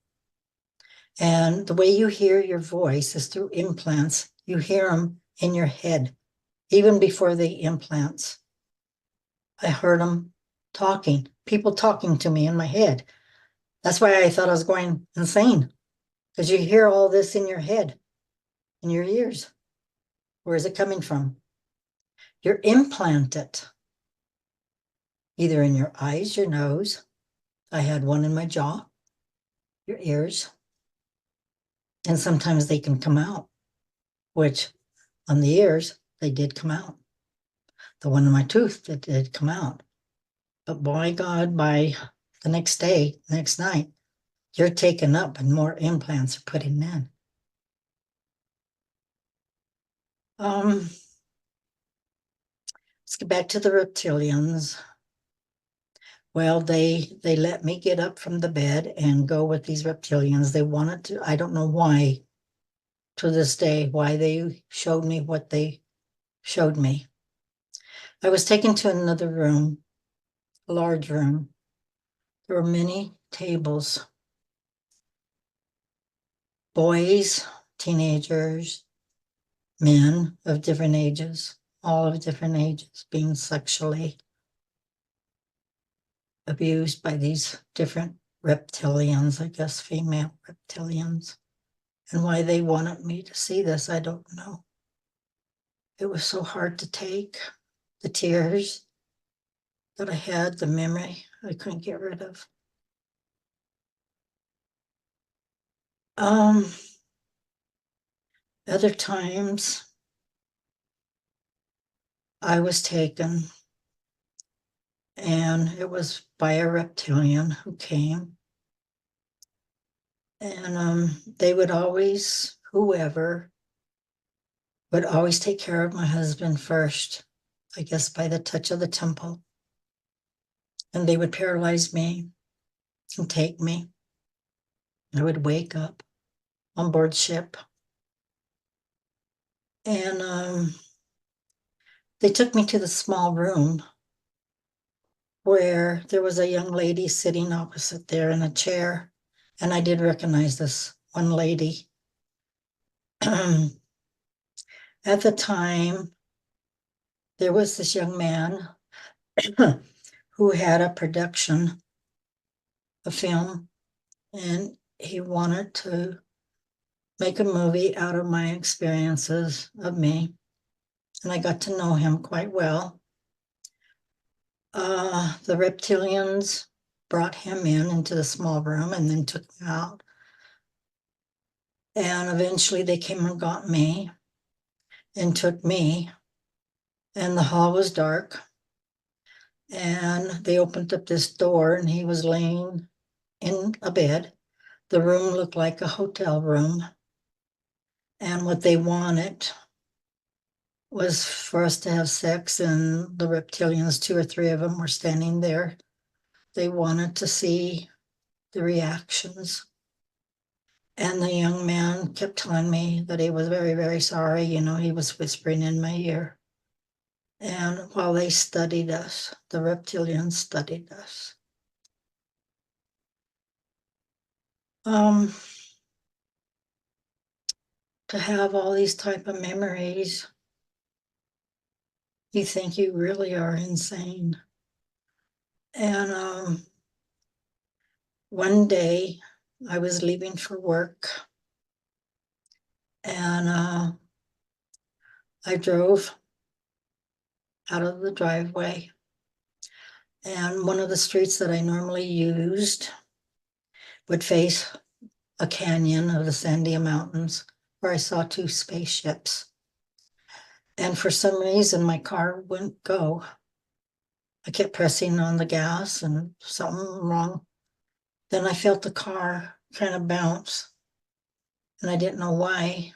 And the way you hear your voice is through implants. You hear them in your head, even before the implants. I heard them talking, people talking to me in my head. That's why I thought I was going insane, because you hear all this in your head, in your ears. Where is it coming from? You're implanted, either in your eyes, your nose. I had one in my jaw, your ears, and sometimes they can come out, which on the ears, they did come out. The one in my tooth, that did come out. But by God, by the next day, next night, you're taken up and more implants are put in. Let's get back to the Reptilians. Well, they let me get up from the bed and go with these Reptilians. They wanted to, I don't know why, to this day, why they showed me what they showed me. I was taken to another room, a large room. There were many tables. Boys, teenagers, men of different ages, all of different ages, being sexually abused by these different reptilians, I guess female reptilians. And why they wanted me to see this, I don't know. It was so hard to take. The tears that I had, the memory I couldn't get rid of. Other times I was taken, and it was by a reptilian who came. And they would always, whoever, would always take care of my husband first, I guess by the touch of the temple. And they would paralyze me and take me. I would wake up on board ship. And they took me to the small room where there was a young lady sitting opposite there in a chair. And I did recognize this one lady. At the time, there was this young man who had a production, a film, and he wanted to make a movie out of my experiences of me. And I got to know him quite well. The Reptilians brought him into the small room and then took him out. And eventually they came and got me and took me. And the hall was dark. And they opened up this door and he was laying in a bed. The room looked like a hotel room. And what they wanted was for us to have sex, and the Reptilians, 2 or 3 of them, were standing there. They wanted to see the reactions. And the young man kept telling me that he was very, very sorry. He was whispering in my ear. And while they studied us, the Reptilians studied us. To have all these type of memories, you think you really are insane. And one day I was leaving for work, and I drove out of the driveway, and one of the streets that I normally used would face a canyon of the Sandia Mountains where I saw 2 spaceships. And for some reason, my car wouldn't go. I kept pressing on the gas and something wrong. Then I felt the car kind of bounce, and I didn't know why.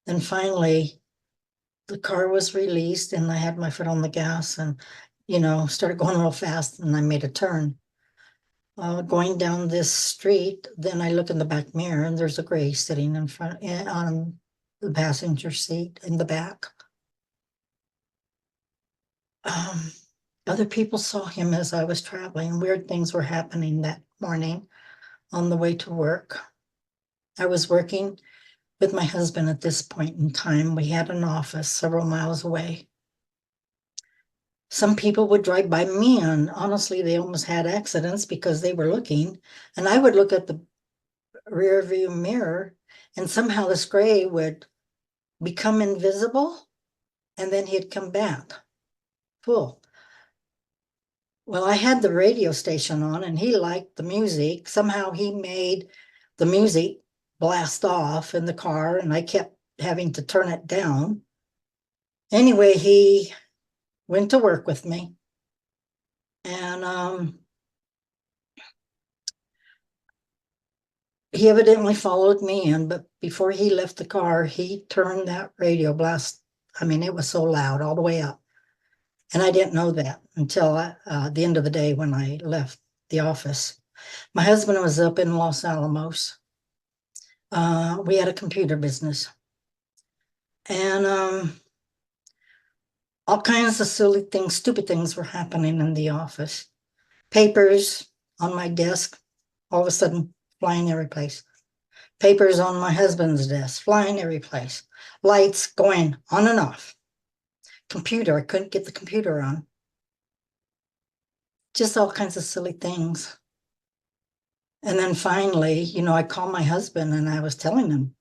Then finally, the car was released, and I had my foot on the gas and, started going real fast, and I made a turn. Going down this street, then I look in the back mirror, and there's a gray sitting in front on the passenger seat in the back. Other people saw him as I was traveling. Weird things were happening that morning on the way to work. I was working with my husband at this point in time. We had an office several miles away. Some people would drive by me, and honestly, they almost had accidents because they were looking. And I would look at the rear view mirror, and somehow this gray would become invisible, and then he'd come back full. Well, I had the radio station on, and he liked the music. Somehow he made the music blast off in the car, and I kept having to turn it down. Anyway, he went to work with me, and he evidently followed me in, but before he left the car, he turned that radio blast. I mean, it was so loud all the way up. And I didn't know that until the end of the day when I left the office. My husband was up in Los Alamos. We had a computer business. And all kinds of silly things, stupid things were happening in the office. Papers on my desk, all of a sudden flying every place. Papers on my husband's desk, flying every place. Lights going on and off. Computer, I couldn't get the computer on. Just all kinds of silly things. And then finally, I called my husband and I was telling him.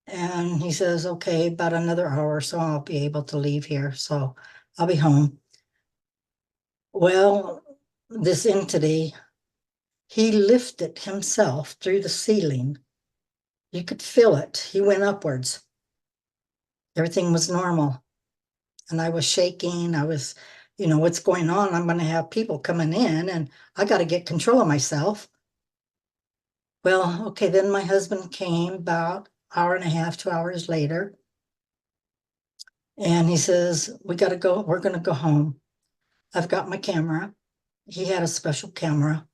And he says, okay, about another hour or so I'll be able to leave here. So I'll be home. Well, this entity, he lifted himself through the ceiling. You could feel it. He went upwards. Everything was normal. And I was shaking. I was, what's going on? I'm going to have people coming in and I got to get control of myself. Well, okay, then my husband came about hour and a half, 2 hours later. And he says, we got to go. We're going to go home. I've got my camera. He had a special camera.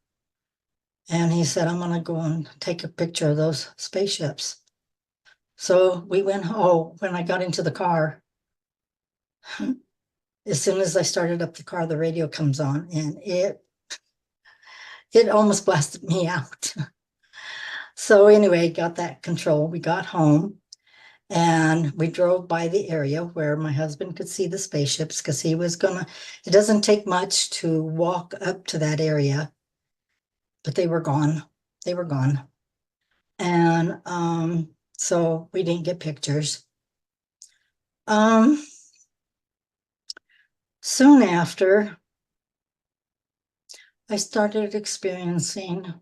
And he said, I'm going to go and take a picture of those spaceships. So we went home. When I got into the car, as soon as I started up the car, the radio comes on, and it almost blasted me out. So anyway, got that control. We got home, And we drove by the area where my husband could see the spaceships because he was gonna, it doesn't take much to walk up to that area, but they were gone. They were gone. And so we didn't get pictures. Soon after, I started experiencing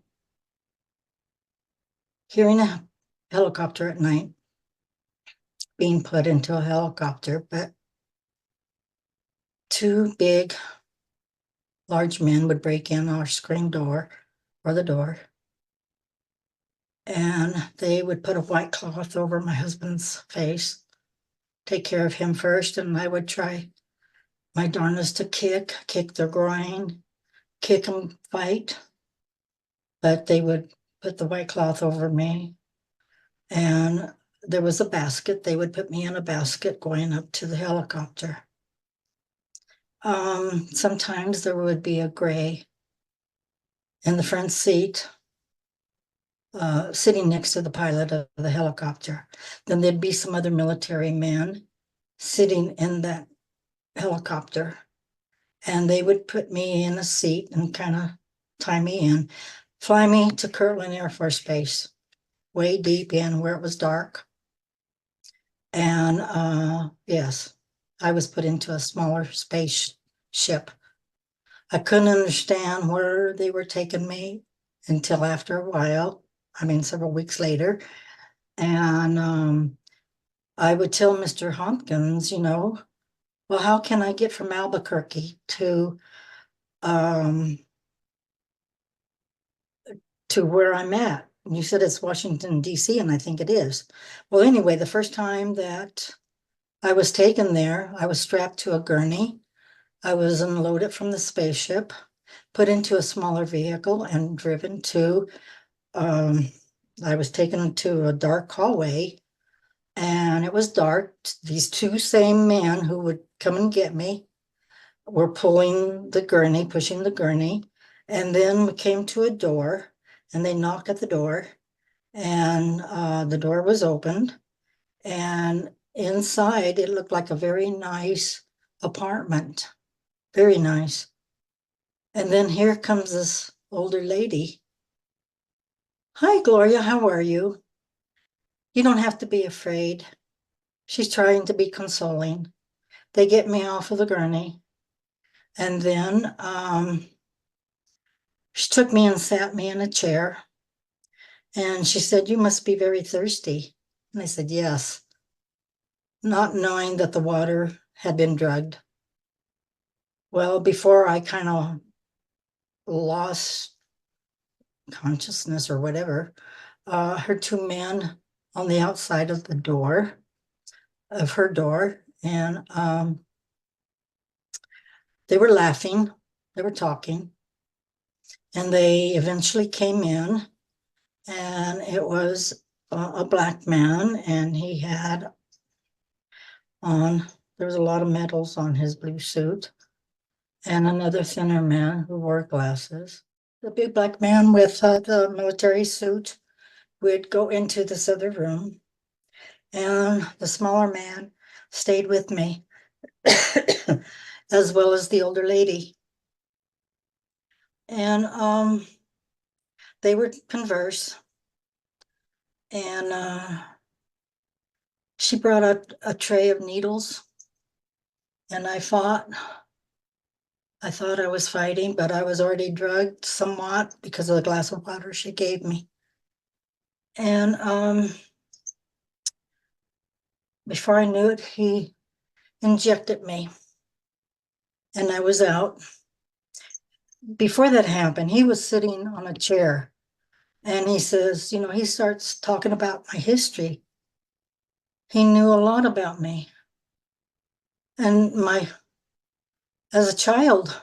hearing a helicopter at night, being put into a helicopter, but two big, large men would break in our screen door or the door, and they would put a white cloth over my husband's face, take care of him first, and I would try my darndest to kick their groin, kick them, fight, but they would put the white cloth over me. And there was a basket. They would put me in a basket going up to the helicopter. Sometimes there would be a gray in the front seat, sitting next to the pilot of the helicopter. Then there'd be some other military men sitting in that helicopter, and they would put me in a seat and kind of tie me in, fly me to Kirtland Air Force Base, way deep in where it was dark. And yes, I was put into a smaller spaceship. I couldn't understand where they were taking me until after a while, I mean, several weeks later. And I would tell Mr. Hopkins, well, how can I get from Albuquerque to where I'm at? And you said it's Washington, D.C., and I think it is. Well, anyway, the first time that I was taken there, I was strapped to a gurney. I was unloaded from the spaceship, put into a smaller vehicle, and driven to, I was taken to a dark hallway, and it was dark. These two same men who would come and get me were pulling the gurney, pushing the gurney, and then we came to a door, and they knocked at the door, and the door was opened, and inside it looked like a very nice apartment, very nice. And then here comes this older lady. Hi, Gloria, how are you? You don't have to be afraid. She's trying to be consoling. They get me off of the gurney, and then she took me and sat me in a chair, and she said, you must be very thirsty. And I said, yes, not knowing that the water had been drugged. Well, before I kind of lost consciousness or whatever, her two men on the outside of the door, of her door, and they were laughing, they were talking, and they eventually came in, and it was a black man, and he had on, there was a lot of medals on his blue suit, and another thinner man who wore glasses. The big black man with the military suit would go into this other room, and the smaller man stayed with me, as well as the older lady. And they would converse, and she brought out a tray of needles, and I thought I was fighting, but I was already drugged somewhat because of the glass of water she gave me. And before I knew it, he injected me, and I was out. Before that happened, he was sitting on a chair, and he says, he starts talking about my history. He knew a lot about me. And as a child,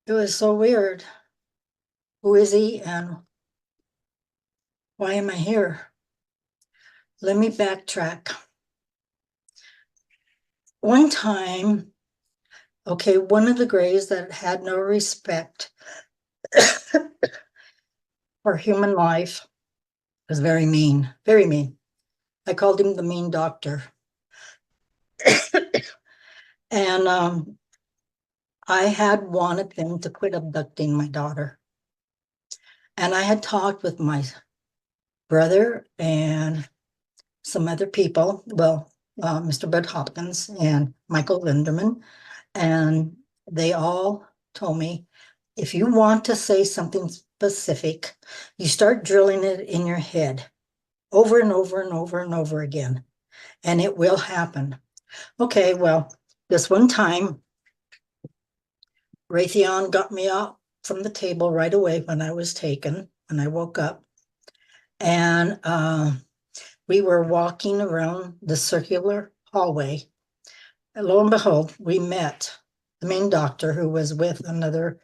it was so weird. Who is he and why am I here? Let me backtrack. One time, okay, one of the grays that had no respect for human life was very mean, very mean. I called him the mean doctor. And I had wanted them to quit abducting my daughter. And I had talked with my brother and some other people, well, Mr. Budd Hopkins and Michael Linderman, and they all told me, if you want to say something specific, you start drilling it in your head over and over and over and over again, and it will happen. Okay, well, this one time, Raytheon got me up from the table right away when I was taken, when I woke up. And we were walking around the circular hallway. And lo and behold, we met the main doctor who was with another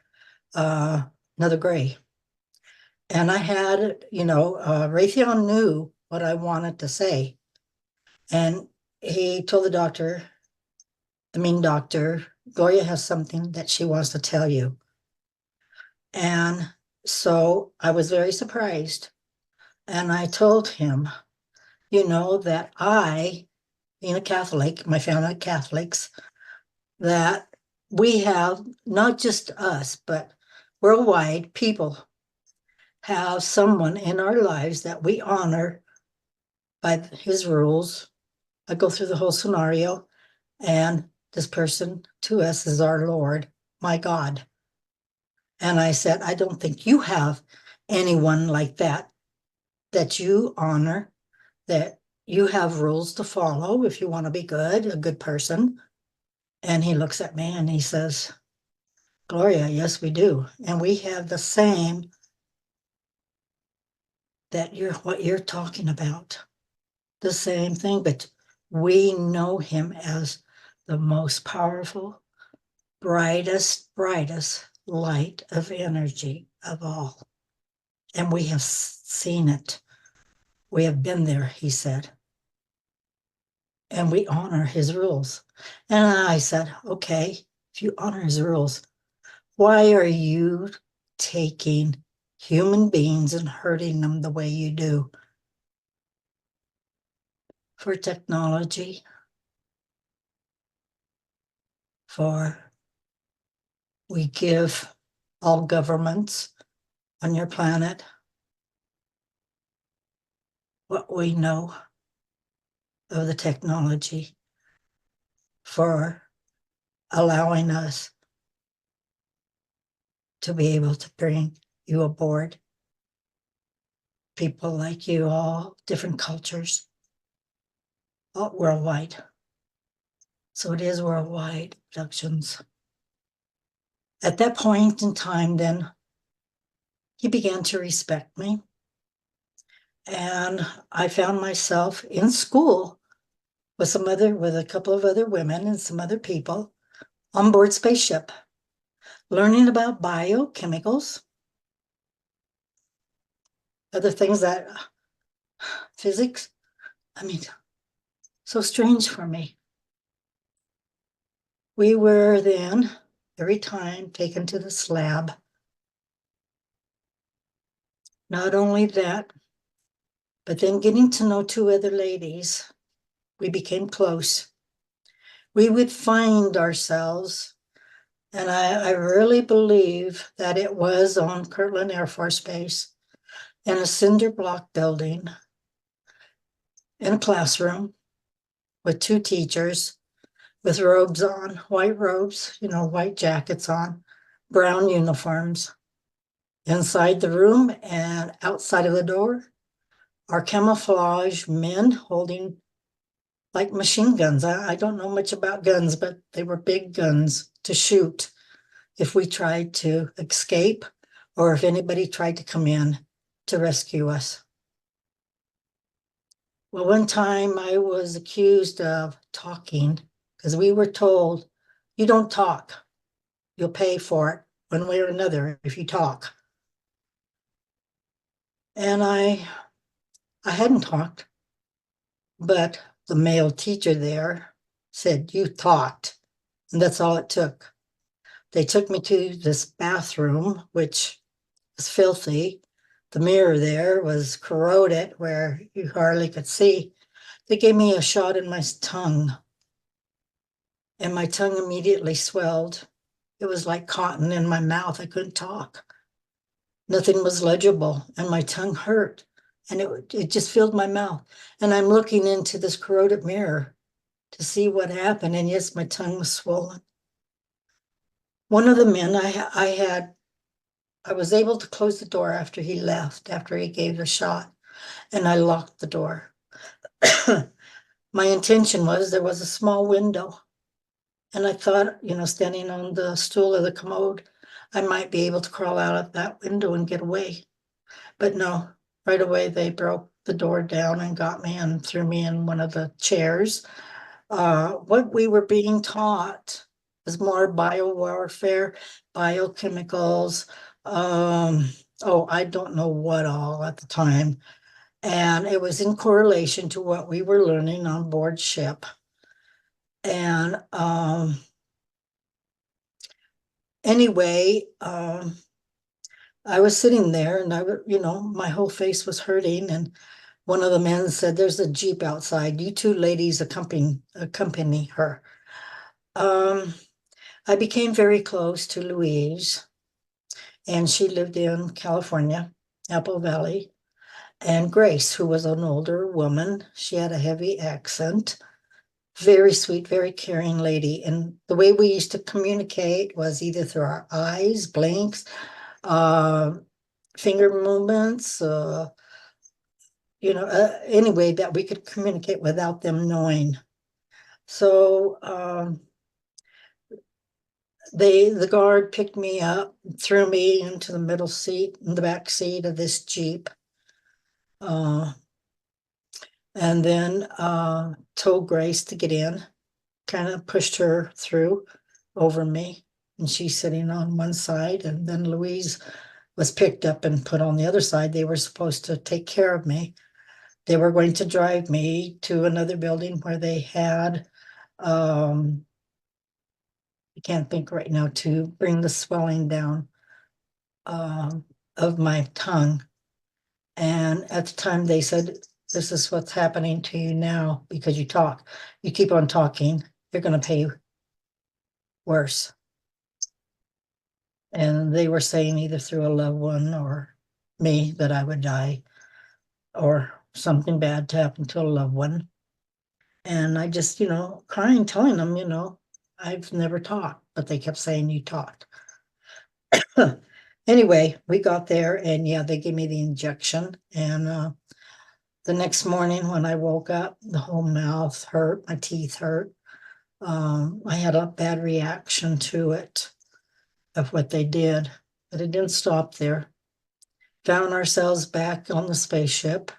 gray. And I had, Raytheon knew what I wanted to say. And he told the doctor, the mean doctor, Gloria has something that she wants to tell you. And so I was very surprised. And I told him, that I, being a Catholic, my family Catholics, that we have, not just us, but worldwide, people have someone in our lives that we honor by his rules. I go through the whole scenario, and this person to us is our Lord, my God. And I said, I don't think you have anyone like that you honor, that you have rules to follow if you want to be good, a good person. And he looks at me and he says, Gloria, yes, we do. And we have the same what you're talking about, the same thing, but we know him as the most powerful, brightest light of energy of all. And we have seen it. We have been there, he said. And we honor his rules. And I said, okay, if you honor his rules, why are you taking human beings and hurting them the way you do? For technology, we give all governments on your planet what we know of the technology, for allowing us to be able to bring you aboard. People like you, all different cultures, all worldwide. So it is worldwide abductions. At that point in time, then, he began to respect me. And I found myself in school with a couple of other women and some other people on board spaceship, learning about biochemicals, other things that physics, so strange for me. We were then every time taken to the slab. Not only that, but then getting to know two other ladies, we became close. We would find ourselves, and I really believe that it was on Kirtland Air Force Base, in a cinder block building, in a classroom with two teachers with robes on, white robes, white jackets on, brown uniforms. Inside the room and outside of the door are camouflage men holding like machine guns. I don't know much about guns, but they were big guns to shoot if we tried to escape or if anybody tried to come in to rescue us. Well, one time I was accused of talking because we were told, you don't talk. You'll pay for it one way or another if you talk. And I hadn't talked, but the male teacher there said, you talked. And that's all it took. They took me to this bathroom, which was filthy. The mirror there was corroded where you hardly could see. They gave me a shot in my tongue, and my tongue immediately swelled. It was like cotton in my mouth. I couldn't talk. Nothing was legible, and my tongue hurt, and it just filled my mouth. And I'm looking into this corroded mirror to see what happened, and yes, my tongue was swollen. One of the men I was able to close the door after he left, after he gave the shot, and I locked the door. My intention was there was a small window, and I thought, standing on the stool of the commode, I might be able to crawl out of that window and get away. But no, right away they broke the door down and got me and threw me in one of the chairs. What we were being taught was more biowarfare, biochemicals. I don't know what all at the time. And it was in correlation to what we were learning on board ship. And anyway, I was sitting there and my whole face was hurting. And one of the men said, "There's a Jeep outside. You two ladies accompany her." I became very close to Louise, and she lived in California, Apple Valley. And Grace, who was an older woman, she had a heavy accent, very sweet, very caring lady. And the way we used to communicate was either through our eyes, blinks, finger movements, any way that we could communicate without them knowing. So the guard picked me up, threw me into the middle seat, in the back seat of this Jeep, and then told Grace to get in, kind of pushed her through over me, and she's sitting on one side, and then Louise was picked up and put on the other side. They were supposed to take care of me. They were going to drive me to another building where they had, I can't think right now, to bring the swelling down of my tongue. And at the time they said, "This is what's happening to you now because you keep on talking, you're going to pay worse." And they were saying either through a loved one or me that I would die or something bad to happen to a loved one. And I just, crying, telling them, I've never talked, but they kept saying you talked. Anyway, we got there and yeah, they gave me the injection. And the next morning when I woke up, the whole mouth hurt, my teeth hurt. I had a bad reaction to it, of what they did, but it didn't stop there. Found ourselves back on the spaceship.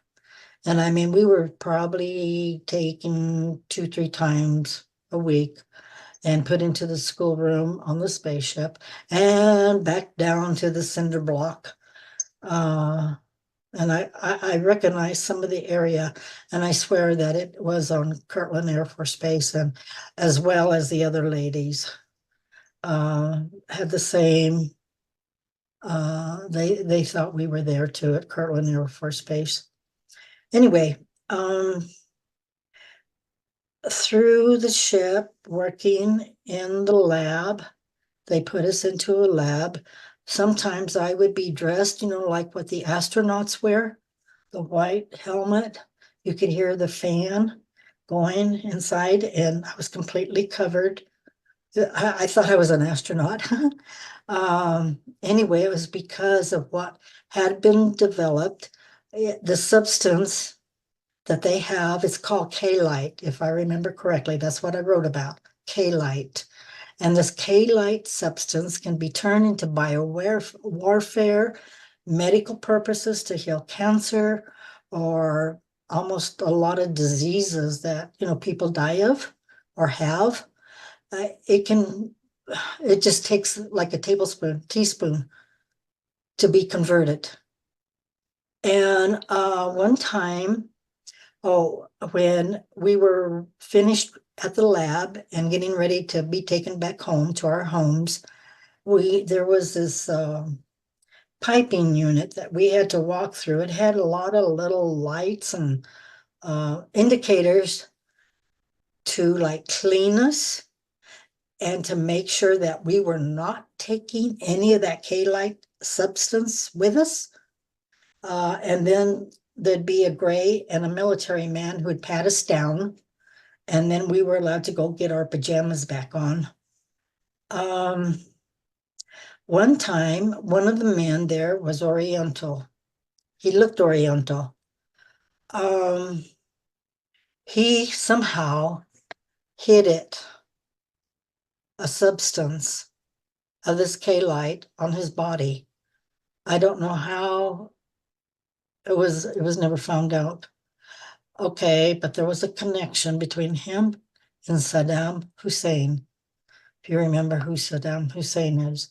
And I mean, we were probably taken 2, 3 times a week and put into the schoolroom on the spaceship and back down to the cinder block. And I recognize some of the area, and I swear that it was on Kirtland Air Force Base, and as well as the other ladies had the same. They thought we were there too at Kirtland Air Force Base. Anyway, through the ship, working in the lab, they put us into a lab. Sometimes I would be dressed, like what the astronauts wear, the white helmet. You could hear the fan going inside, and I was completely covered. I thought I was an astronaut. Anyway, it was because of what had been developed. The substance that they have, it's called K-light, if I remember correctly. That's what I wrote about, K-light. And this K-light substance can be turned into biowarfare, medical purposes to heal cancer, or almost a lot of diseases that people die of or have. It just takes like a teaspoon to be converted. And one time, when we were finished at the lab and getting ready to be taken back home to our homes, there was this piping unit that we had to walk through. It had a lot of little lights and indicators to like clean us and to make sure that we were not taking any of that K-like substance with us. And then there'd be a gray and a military man who would pat us down, and then we were allowed to go get our pajamas back on. One time, one of the men there was Oriental. He looked Oriental. He somehow hid it, a substance of this K-light on his body. I don't know how. It was never found out. Okay, but there was a connection between him and Saddam Hussein. If you remember who Saddam Hussein is.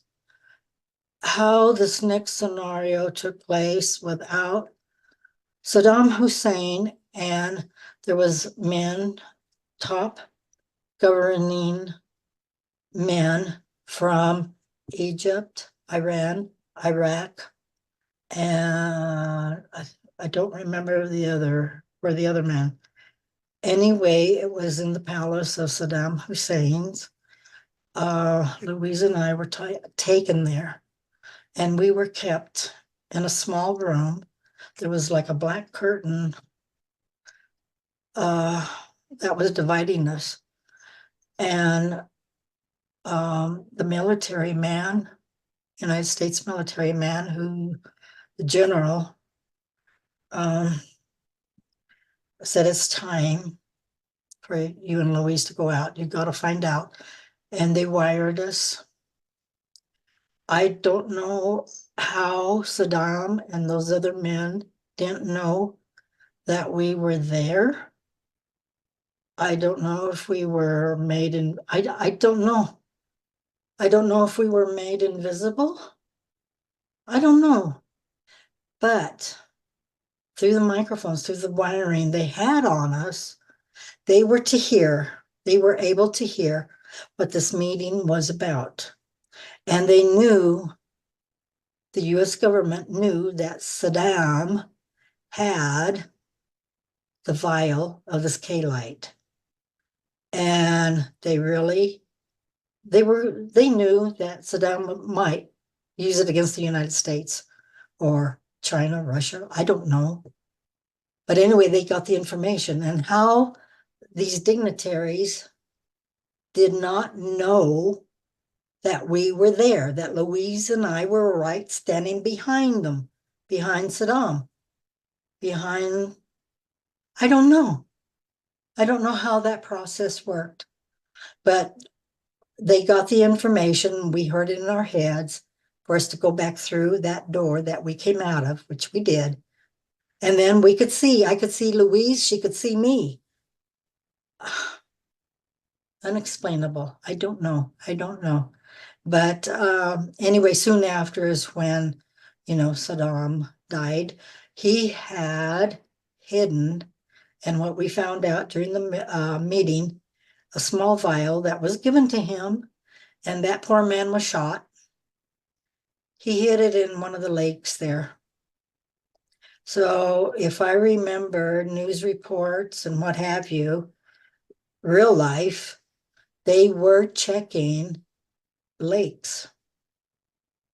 How this next scenario took place without Saddam Hussein, and there was men, top governing men from Egypt, Iran, Iraq, and I don't remember where the other man. Anyway, it was in the palace of Saddam Hussein's. Louise and I were taken there, and we were kept in a small room. There was like a black curtain that was dividing us. And the military man, United States military man, who the general said it's time for you and Louise to go out. You got to find out. And they wired us. I don't know how Saddam and those other men didn't know that we were there. I don't know if we were made in, I don't know. I don't know if we were made invisible. I don't know. But through the microphones, through the wiring they had on us, they were to hear, they were able to hear what this meeting was about. And they knew, the US government knew that Saddam had the vial of this K-light. And they knew that Saddam might use it against the United States or China, Russia, I don't know. But anyway, they got the information, and how these dignitaries did not know that we were there, that Louise and I were right standing behind them, behind Saddam, I don't know. I don't know how that process worked, but they got the information. We heard it in our heads for us to go back through that door that we came out of, which we did. And then I could see Louise, she could see me. Unexplainable. I don't know. But anyway, soon after is when, Saddam died. He had hidden, and what we found out during the meeting, a small vial that was given to him, and that poor man was shot. He hid it in one of the lakes there. So if I remember news reports and what have you, real life, they were checking lakes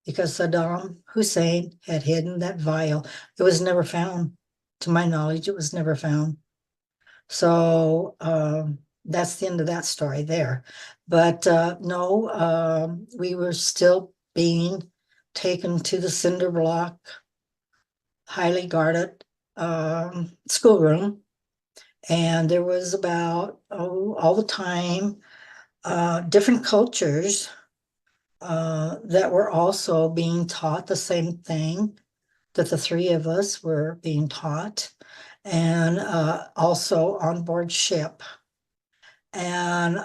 because Saddam Hussein had hidden that vial. It was never found. To my knowledge, it was never found. So that's the end of that story there. But no, we were still being taken to the cinder block, highly guarded schoolroom. And there was about, all the time, different cultures that were also being taught the same thing that the three of us were being taught, and also on board ship. And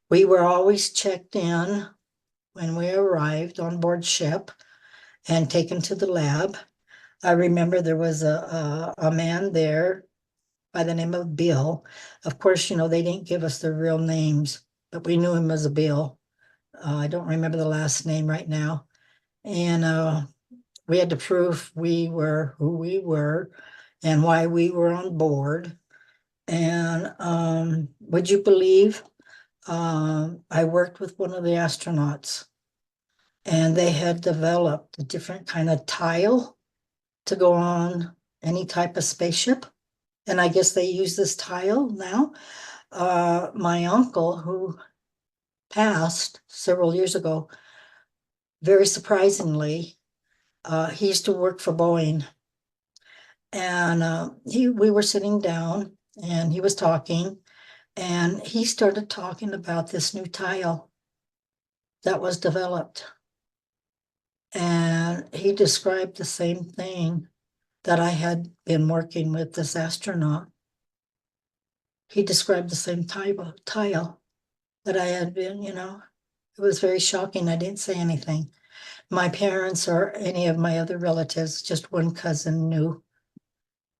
we were always checked in when we arrived on board ship and taken to the lab. I remember there was a man there by the name of Bill. Of course, they didn't give us their real names, but we knew him as a Bill. I don't remember the last name right now. And we had to prove we were who we were. and why we were on board. And would you believe I worked with one of the astronauts, and they had developed a different kind of tile to go on any type of spaceship. And I guess they use this tile now. My uncle, who passed several years ago, very surprisingly, he used to work for Boeing. And we were sitting down and he was talking, and he started talking about this new tile that was developed. And he described the same thing that I had been working with this astronaut. He described the same tile that I had been, It was very shocking. I didn't say anything. My parents or any of my other relatives, just one cousin knew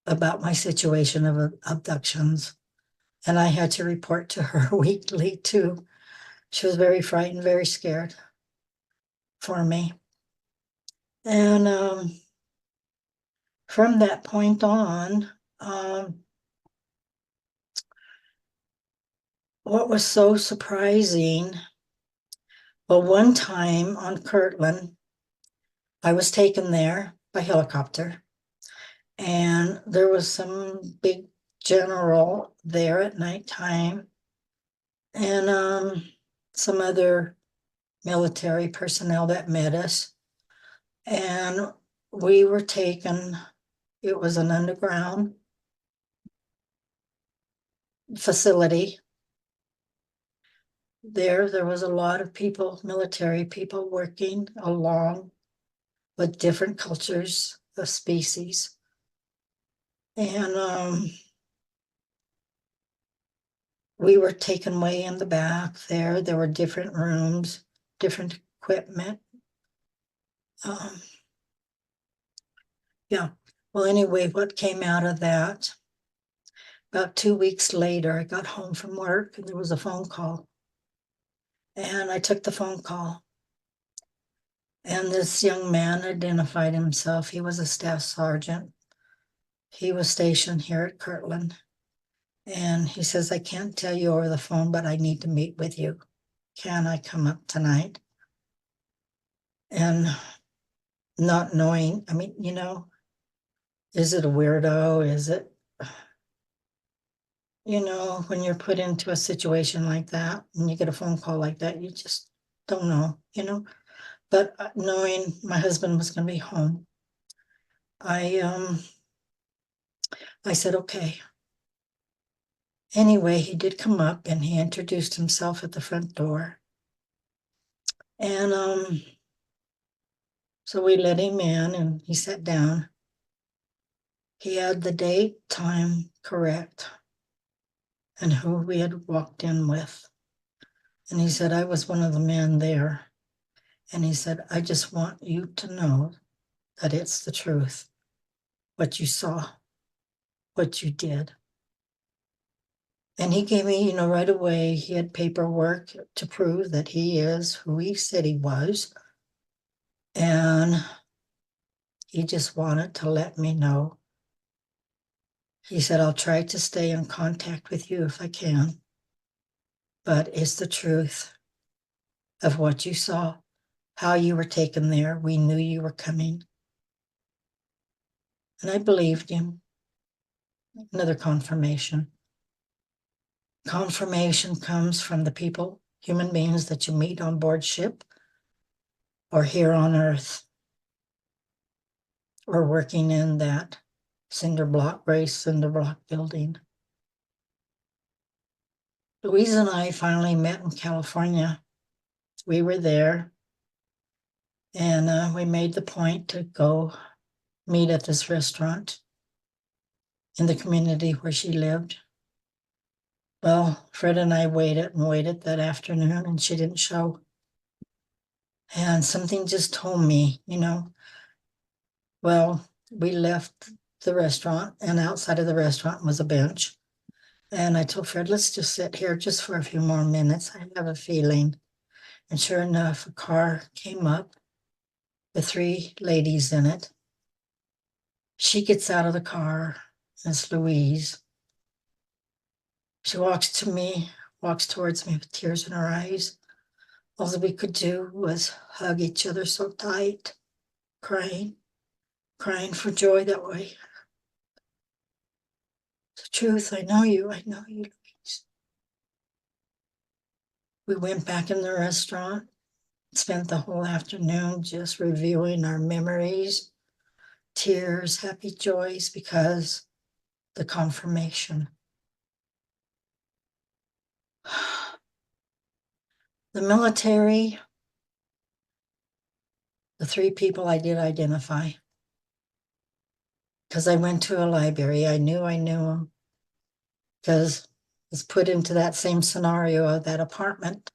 about my situation of abductions. And I had to report to her weekly too. She was very frightened, very scared for me. And from that point on, what was so surprising, well, one time on Kirtland, I was taken there by helicopter, and there was some big general there at nighttime, and some other military personnel that met us. And we were taken, it was an underground facility. There was a lot of people, military people, working along with different cultures of species. And we were taken way in the back there. There were different rooms, different equipment. Yeah. Well, anyway, what came out of that? About 2 weeks later, I got home from work and there was a phone call. And I took the phone call. And this young man identified himself. He was a staff sergeant. He was stationed here at Kirtland. And he says, I can't tell you over the phone, but I need to meet with you. Can I come up tonight? And not knowing, I mean, is it a weirdo? Is it, when you're put into a situation like that and you get a phone call like that, you just don't know. But knowing my husband was going to be home, I said, okay. Anyway, he did come up and he introduced himself at the front door. And so we let him in and he sat down. He had the date, time correct, and who we had walked in with. And he said, I was one of the men there. And he said, I just want you to know that it's the truth, what you saw, what you did. And he gave me, right away, he had paperwork to prove that he is who he said he was. And he just wanted to let me know. He said, I'll try to stay in contact with you if I can, but it's the truth of what you saw, how you were taken there. We knew you were coming. And I believed him. Another confirmation. Confirmation comes from the people, human beings that you meet on board ship or here on Earth or working in that cinder block building. Louise and I finally met in California. We were there and we made the point to go meet at this restaurant in the community where she lived. Well, Fred and I waited and waited that afternoon and she didn't show. And something just told me, well, we left the restaurant and outside of the restaurant was a bench. And I told Fred, let's just sit here just for a few more minutes. I have a feeling. And sure enough, a car came up with 3 ladies in it. She gets out of the car It's Louise. She walks towards me with tears in her eyes. All that we could do was hug each other so tight, crying for joy that way. The truth, I know you, Louise. We went back in the restaurant, spent the whole afternoon just reviewing our memories, tears, happy joys, because the confirmation. The military, the 3 people I did identify, because I went to a library. I knew them, because it's put into that same scenario of that apartment.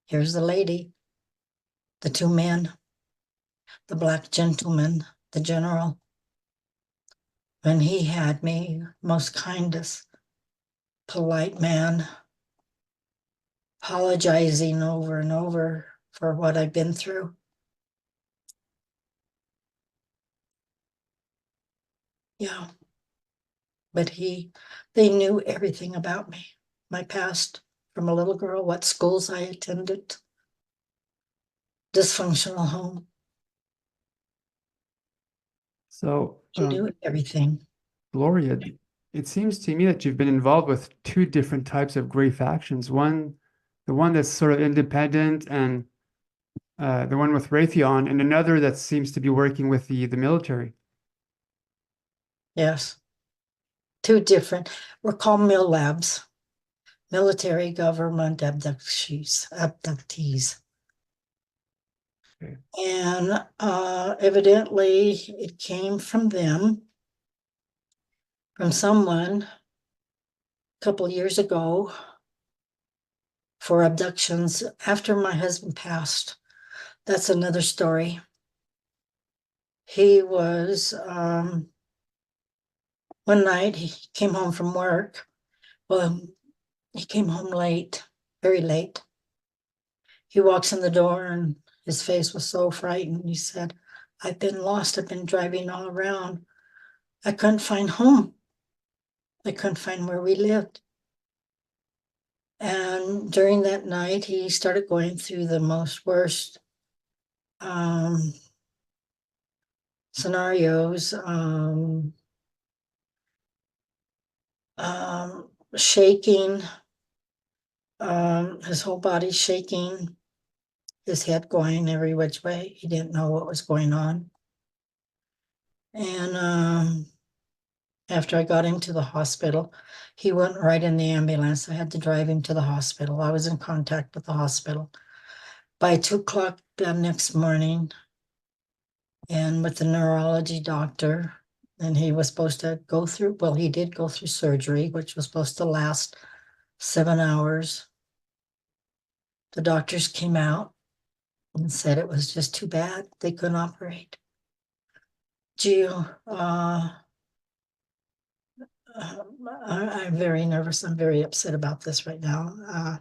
Here's the lady, the 2 men, the black gentleman, the general. And he had me, most kindest, polite man, apologizing over and over for what I've been through. Yeah. But they knew everything about me, my past from a little girl, what schools I attended, dysfunctional home. So, He knew everything. Gloria, it seems to me that you've been involved with 2 different types of gray factions. The one that's sort of independent and the one with Raytheon, and another that seems to be working with the military. Yes. 2 different, we're called mill labs, military government abductees. Okay. And evidently it came from them, from someone a couple years ago for abductions after my husband passed. That's another story. He was, one night he came home from work. Well, he came home late, very late. He walks in the door and his face was so frightened. He said, I've been lost. I've been driving all around. I couldn't find home. I couldn't find where we lived. And during that night, he started going through the most worst scenarios, shaking, his whole body shaking, his head going every which way. He didn't know what was going on. And after I got him to the hospital, he went right in the ambulance. I had to drive him to the hospital. I was in contact with the hospital. By 2 o'clock the next morning, and with the neurology doctor, and he was supposed to go through, well, he did go through surgery, which was supposed to last 7 hours. The doctors came out and said it was just too bad. They couldn't operate. Gio, I'm very nervous. I'm very upset about this right now.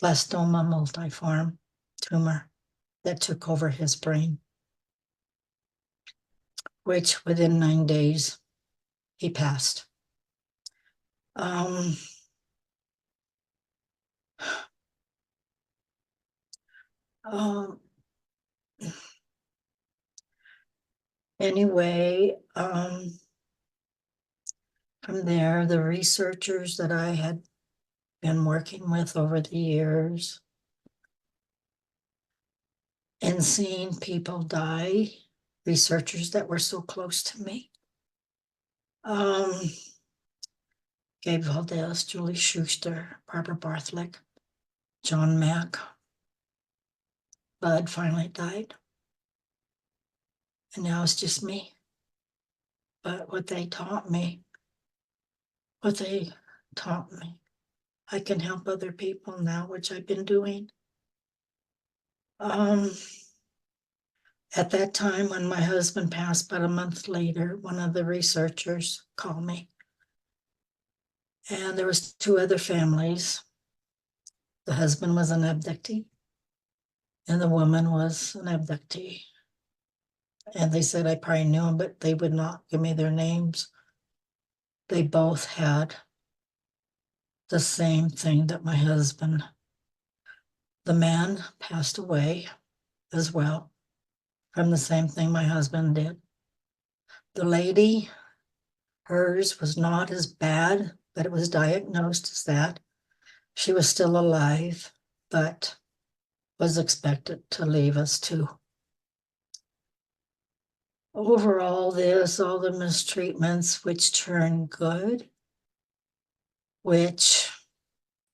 Blastoma multiform tumor that took over his brain, which within 9 days he passed. Um, um, anyway, from there, the researchers that I had been working with over the years and seeing people die, researchers that were so close to me, Gabe Valdez, Julie Schuster, Barbara Barthlick, John Mack. Budd finally died. And now it's just me. But what they taught me, I can help other people now, which I've been doing. At that time, when my husband passed, about a month later, one of the researchers called me. And there was 2 other families. The husband was an abductee, and the woman was an abductee. And they said I probably knew them, but they would not give me their names. they both had the same thing that my husband. The man passed away as well from the same thing my husband did. The lady, hers was not as bad, but it was diagnosed as that. She was still alive, but was expected to leave us too. Overall, there's all the mistreatments which turn good, which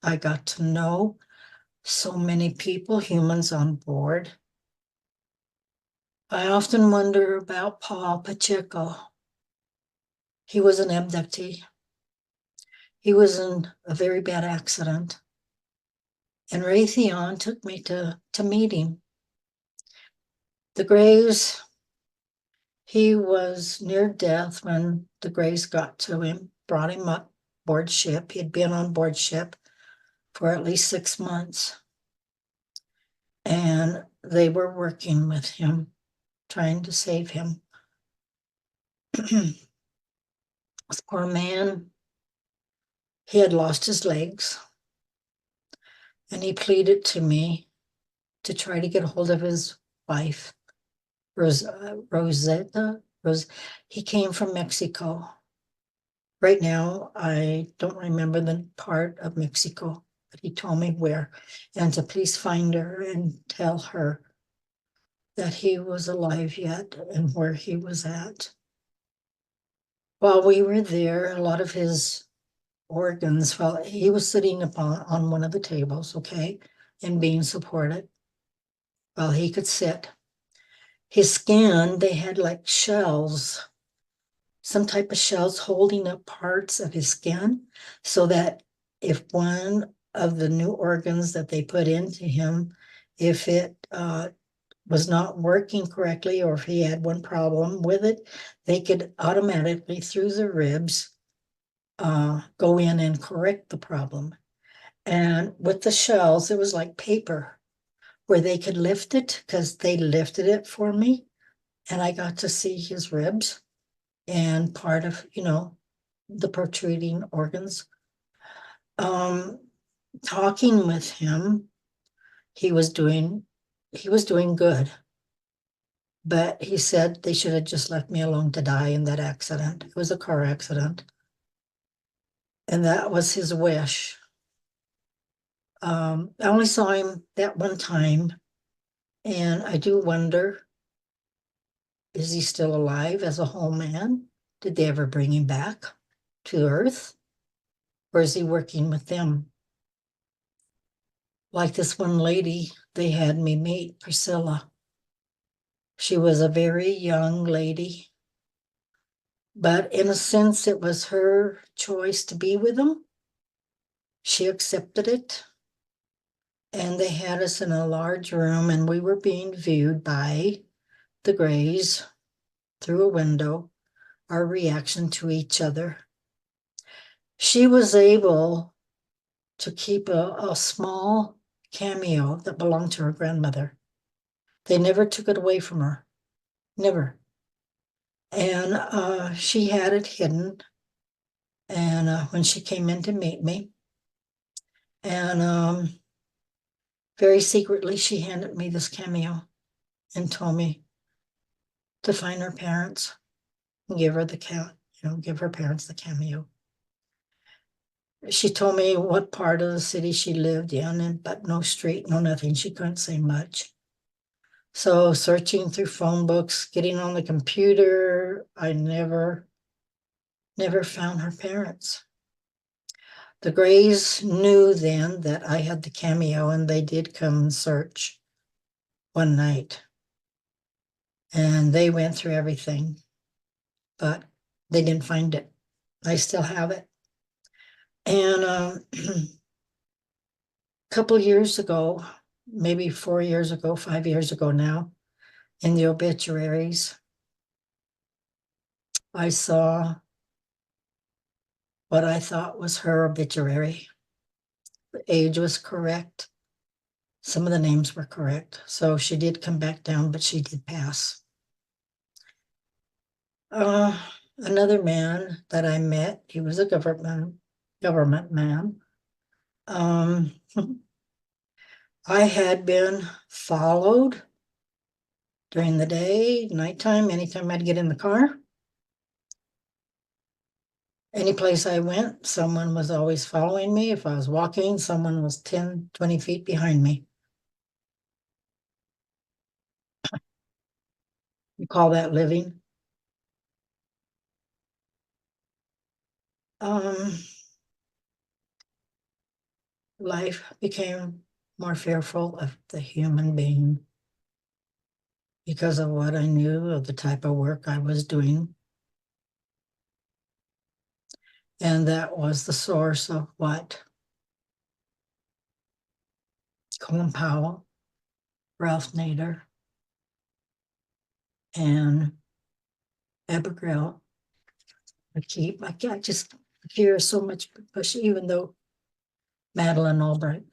I got to know so many people, humans on board. I often wonder about Paul Pacheco. He was an abductee. He was in a very bad accident. And Raytheon took me to meet him. The Grays, he was near death when the Grays got to him, brought him up board ship. He'd been on board ship for at least 6 months. And they were working with him, trying to save him. This poor man, he had lost his legs. And he pleaded to me to try to get a hold of his wife, Rosetta. He came from Mexico. Right now, I don't remember the part of Mexico, but he told me where, and to please find her and tell her that he was alive yet and where he was at. While we were there, a lot of his organs, well, he was sitting on one of the tables, okay, and being supported while he could sit. His skin, they had like shells, some type of shells holding up parts of his skin, so that if one of the new organs that they put into him, if it was not working correctly, or if he had one problem with it, they could automatically, through the ribs, go in and correct the problem. And with the shells, it was like paper where they could lift it, because they lifted it for me. And I got to see his ribs and part of, the protruding organs. Talking with him, he was doing good. But he said they should have just left me alone to die in that accident. It was a car accident. And that was his wish. I only saw him that one time. And I do wonder, is he still alive as a whole man? Did they ever bring him back to Earth? Or is he working with them? Like this one lady they had me meet, Priscilla. She was a very young lady, but in a sense, it was her choice to be with them. She accepted it. And they had us in a large room, and we were being viewed by the Greys through a window, our reaction to each other. She was able to keep a small cameo that belonged to her grandmother. They never took it away from her, never. And she had it hidden. And when she came in to meet me, and very secretly, she handed me this cameo and told me to find her parents and give her give her parents the cameo. She told me what part of the city she lived in, but no street, no nothing. She couldn't say much. So searching through phone books, getting on the computer, I never found her parents. The Greys knew then that I had the cameo, and they did come and search one night. And they went through everything, but they didn't find it. I still have it. And a couple years ago, maybe 4 years ago, 5 years ago now, in the obituaries, I saw what I thought was her obituary. The age was correct. Some of the names were correct. So she did come back down, but she did pass. another man that I met. He was a government man. I had been followed during the day, nighttime, anytime I'd get in the car. Any place I went, someone was always following me. If I was walking, someone was 10, 20 feet behind me. You call that living? Life became more fearful of the human being because of what I knew of the type of work I was doing. And that was the source of what Colin Powell, Ralph Nader, and Abigail I just hear so much push, even though Madeline Albright.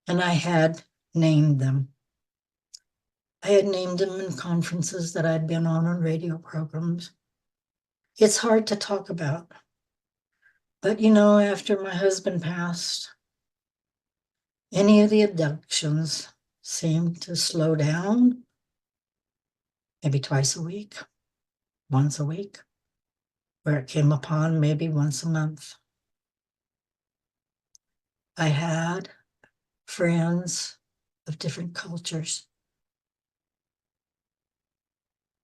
And I had named them. I had named them in conferences that I'd been on radio programs. It's hard to talk about. But after my husband passed, any of the abductions seemed to slow down, maybe twice a week, once a week, where it came upon maybe once a month. I had friends of different cultures.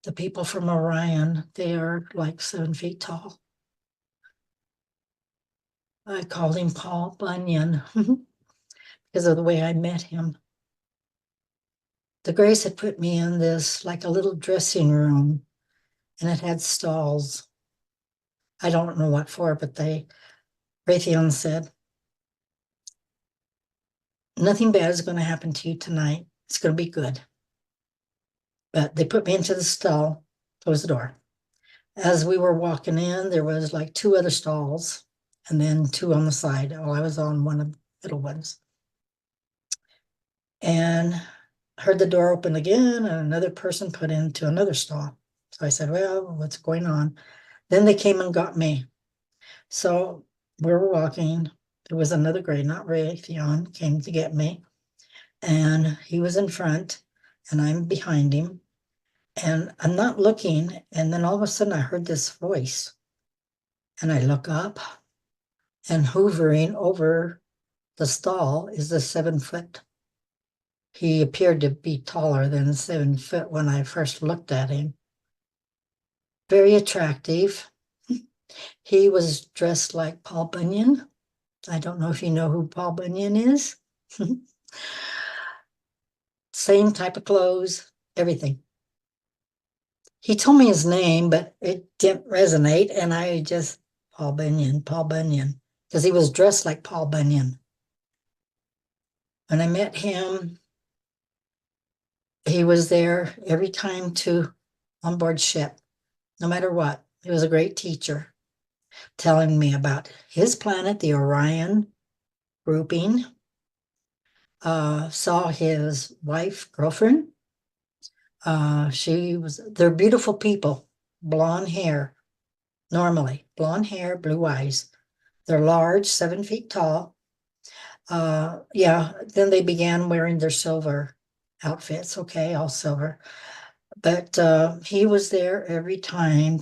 The people from Orion, they are like 7 feet tall. I called him Paul Bunyan because of the way I met him. The Grace had put me in this like a little dressing room, and it had stalls. I don't know what for, but Raytheon said, nothing bad is going to happen to you tonight. It's going to be good. But they put me into the stall, closed the door. As we were walking in, there was like 2 other stalls and then 2 on the side. I was on one of the middle ones. And heard the door open again and another person put into another stall. So I said, well, what's going on? Then they came and got me. So we were walking. There was another gray, not Raytheon, came to get me. And he was in front and I'm behind him. And I'm not looking. And then all of a sudden I heard this voice. And I look up, and hovering over the stall is the 7 foot. He appeared to be taller than 7 foot when I first looked at him. Very attractive. He was dressed like Paul Bunyan. I don't know if you know who Paul Bunyan is. Same type of clothes, everything. He told me his name, but it didn't resonate. And I just, Paul Bunyan, because he was dressed like Paul Bunyan. When I met him, he was there every time on board ship, no matter what. He was a great teacher, telling me about his planet, the Orion grouping. Saw his wife, girlfriend. They're beautiful people, blonde hair, normally, blonde hair, blue eyes. They're large, 7 feet tall. Then they began wearing their silver outfits, okay, all silver. But he was there every time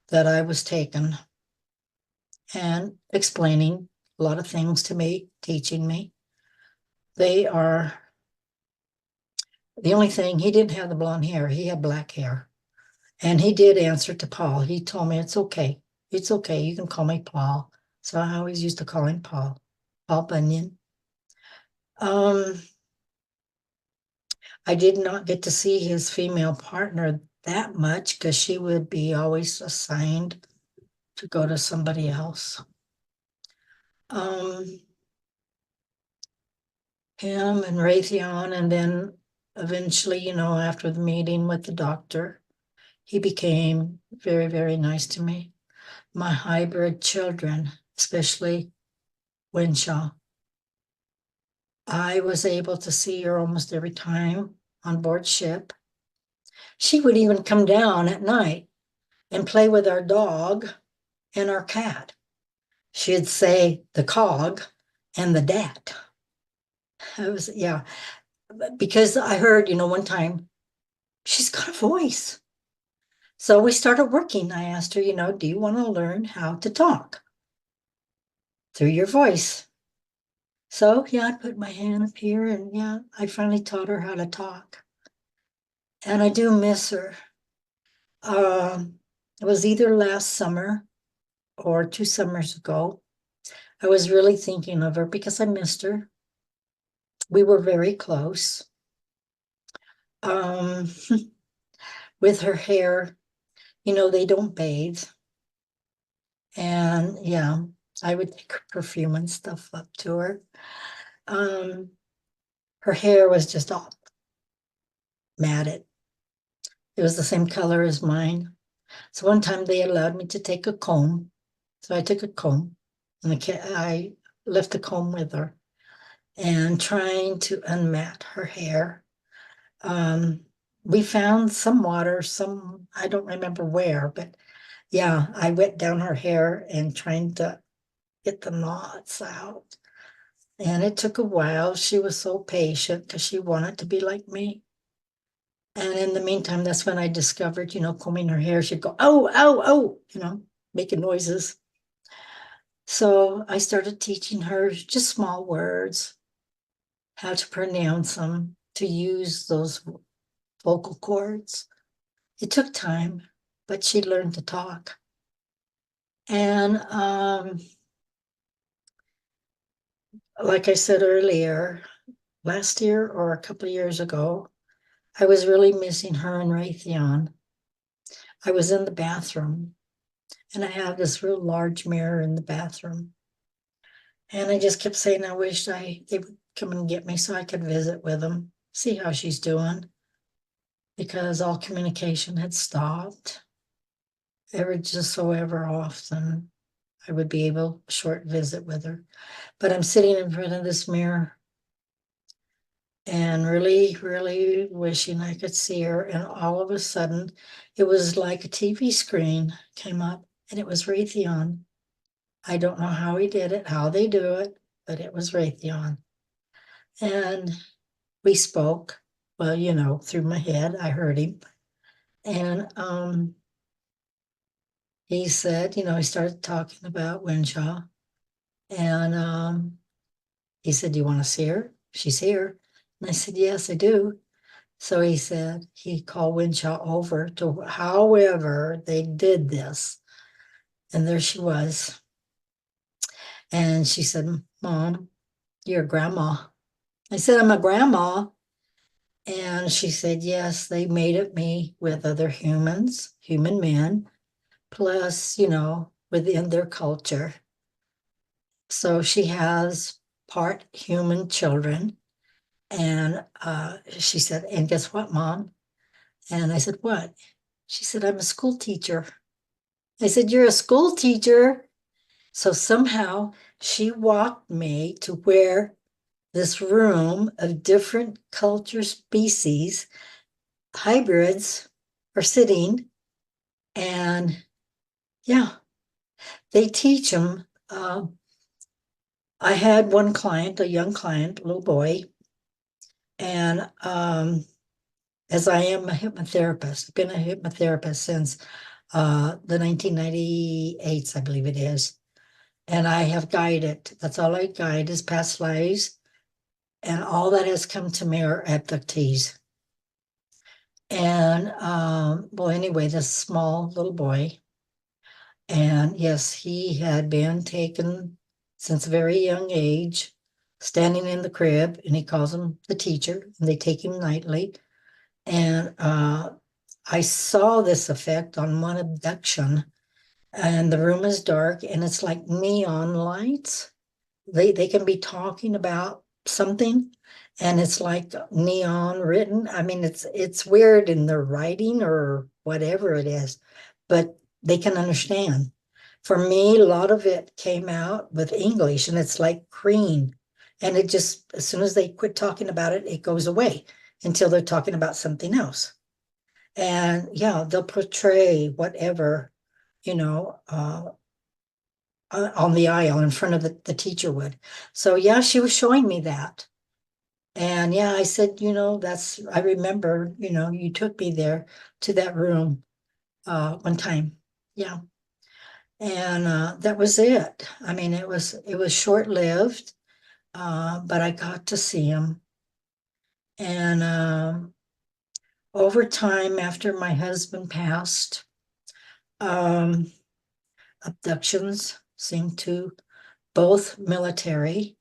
that I was taken and explaining a lot of things to me, teaching me. The only thing, he didn't have the blonde hair, he had black hair. And he did answer to Paul. He told me, it's okay. It's okay. You can call me Paul. So I always used to call him Paul Bunyan. I did not get to see his female partner that much because she would be always assigned to go to somebody else. Him and Raytheon, and then eventually, after the meeting with the doctor, he became very, very nice to me. My hybrid children, especially Winshaw, I was able to see her almost every time on board ship. She would even come down at night and play with our dog and our cat. She'd say the cog and the dat. It was, yeah, because I heard, one time, she's got a voice. So we started working. I asked her, do you want to learn how to talk through your voice? So yeah, I put my hand up here and yeah, I finally taught her how to talk. And I do miss her. It was either last summer or 2 summers ago. I was really thinking of her because I missed her. We were very close. Um, with her hair, they don't bathe. And yeah, I would take her perfume and stuff up to her. Her hair was just all matted. It was the same color as mine. So one time they allowed me to take a comb. So I took a comb and I left the comb with her and trying to unmat her hair. We found some water, I don't remember where, but yeah, I wet down her hair and trying to get the knots out. And it took a while. She was so patient because she wanted to be like me. And in the meantime, that's when I discovered, combing her hair, she'd go, oh, oh, oh, making noises. So I started teaching her just small words, how to pronounce them, to use those vocal cords. It took time, but she learned to talk. And like I said earlier, last year or a couple of years ago, I was really missing her and Raytheon. I was in the bathroom and I have this real large mirror in the bathroom. And I just kept saying, I wish they would come and get me so I could visit with them, see how she's doing, because all communication had stopped. Ever often, I would be able to short visit with her. But I'm sitting in front of this mirror and really, really wishing I could see her. And all of a sudden, it was like a TV screen came up and it was Raytheon. I don't know how he did it, how they do it, but it was Raytheon. And we spoke, well, through my head, I heard him. And he said, he started talking about Winshaw. And he said, do you want to see her? She's here. And I said, yes, I do. So he said he called Winshaw over to however they did this. And there she was. And she said, Mom, you're a grandma. I said, I'm a grandma. And she said, yes, they mated me with other humans, human men, plus, within their culture. So she has part human children. And she said, and guess what, Mom? And I said, what? She said, I'm a school teacher. I said, you're a school teacher? So somehow she walked me to where this room of different culture species, hybrids, are sitting. And yeah, they teach them. I had one client, a young client, a little boy, and as I am a hypnotherapist, I've been a hypnotherapist since the 1998s, I believe it is. And I have guided, that's all I guide is past lives. And all that has come to me are abductees. And well, anyway, this small little boy, and yes, he had been taken since a very young age, standing in the crib, and he calls him the teacher, and they take him nightly. And I saw this effect on one abduction, and the room is dark, and it's like neon lights. They can be talking about something, and it's like neon written. I mean, it's weird in their writing or whatever it is, but they can understand. For me, a lot of it came out with English, and it's like green. And it just, as soon as they quit talking about it, it goes away until they're talking about something else. And yeah, they'll portray whatever, on the aisle in front of the teacher would. So yeah, she was showing me that. And yeah, I said, I remember, you took me there to that room one time. Yeah. And that was it. I mean, it was short-lived, but I got to see him. And over time, after my husband passed, um, abductions seemed to both military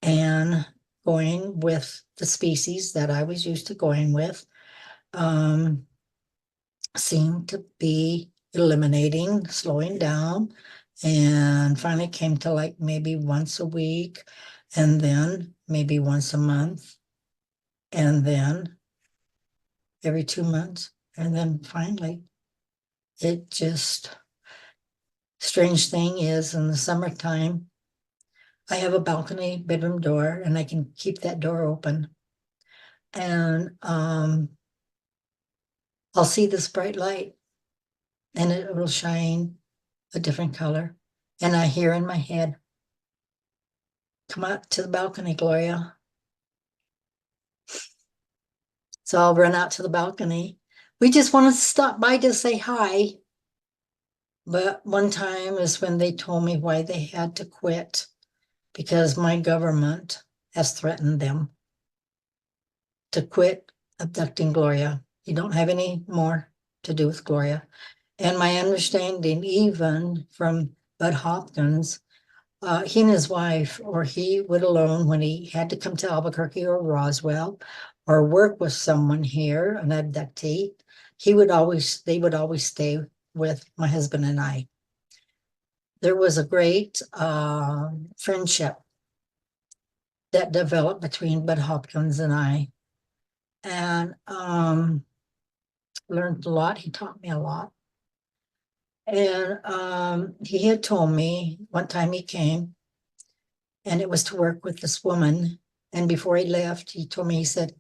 and going with the species that I was used to going with, um, seemed to be eliminating, slowing down, and finally came to like maybe once a week, and then maybe once a month, and then every 2 months, and then finally it just, strange thing is in the summertime, I have a balcony bedroom door and I can keep that door open. And I'll see this bright light and it will shine a different color. And I hear in my head, come out to the balcony, Gloria. So I'll run out to the balcony. We just wanted to stop by to say hi. But one time is when they told me why they had to quit, because my government has threatened them to quit abducting Gloria. You don't have any more to do with Gloria. And my understanding, even from Budd Hopkins, he and his wife, or he would alone when he had to come to Albuquerque or Roswell, or work with someone here, an abductee, they would always stay with my husband and I. There was a great friendship that developed between Budd Hopkins and I, and learned a lot. He taught me a lot. And he had told me one time he came, and it was to work with this woman. And before he left, he told me, he said,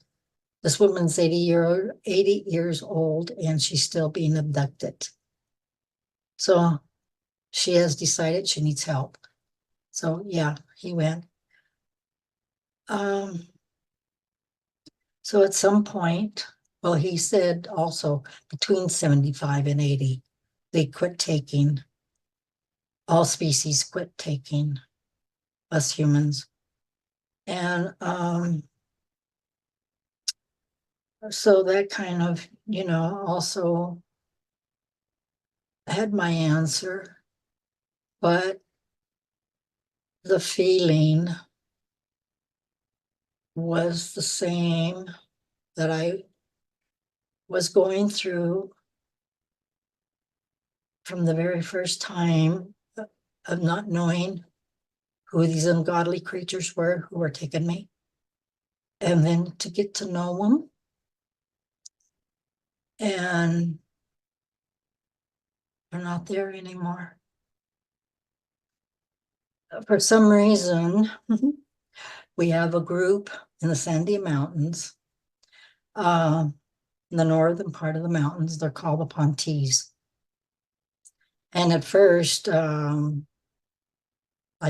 this woman's 80 years old, and she's still being abducted. So she has decided she needs help. So yeah, he went. Um, so at some point, well, he said also between 75 and 80, they quit taking, all species quit taking us humans. And so that kind of, also had my answer, but the feeling was the same that I was going through from the very first time of not knowing who these ungodly creatures were who were taking me. And then to get to know them. And they're not there anymore. For some reason, we have a group in the Sandy Mountains, in the northern part of the mountains. They're called the Pontees. And at first, I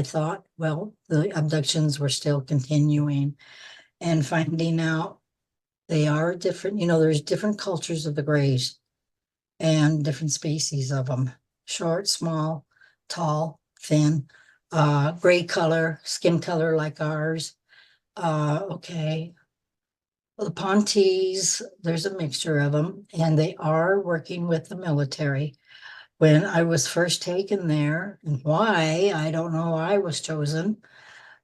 thought, well, the abductions were still continuing, and finding out they are different. There's different cultures of the grays and different species of them: short, small, tall, thin, gray color, skin color like ours. Okay. The Pontees, there's a mixture of them, and they are working with the military. When I was first taken there, and why, I don't know, I was chosen,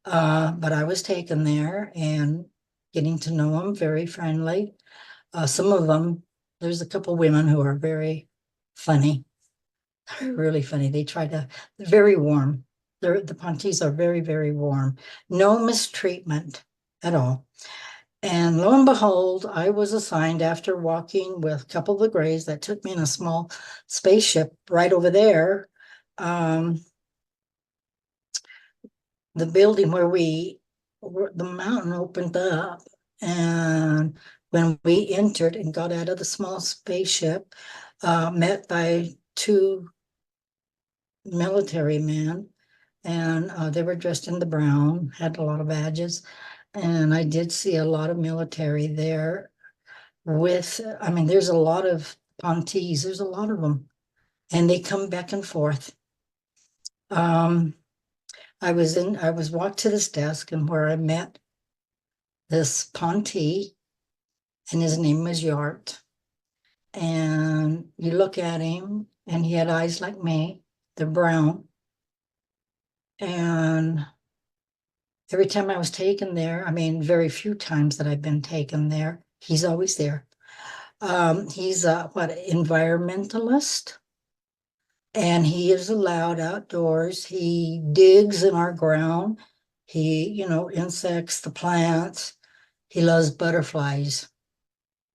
but I was taken there and getting to know them, very friendly. Some of them, there's a couple women who are very funny, really funny. They're very warm. The Pontees are very, very warm. No mistreatment at all. And lo and behold, I was assigned, after walking with a couple of the Greys that took me in a small spaceship right over there, the building where the mountain opened up, and when we entered and got out of the small spaceship, met by two military men, and they were dressed in the brown, had a lot of badges, and I did see a lot of military there with, I mean, there's a lot of Pontees, there's a lot of them, and they come back and forth. I was walked to this desk and where I met this Pontee, and his name was Yart. And you look at him, and he had eyes like me, they're brown. And every time I was taken there, I mean, very few times that I've been taken there, he's always there. He's a environmentalist, and he is allowed outdoors. He digs in our ground. He, insects, the plants. He loves butterflies,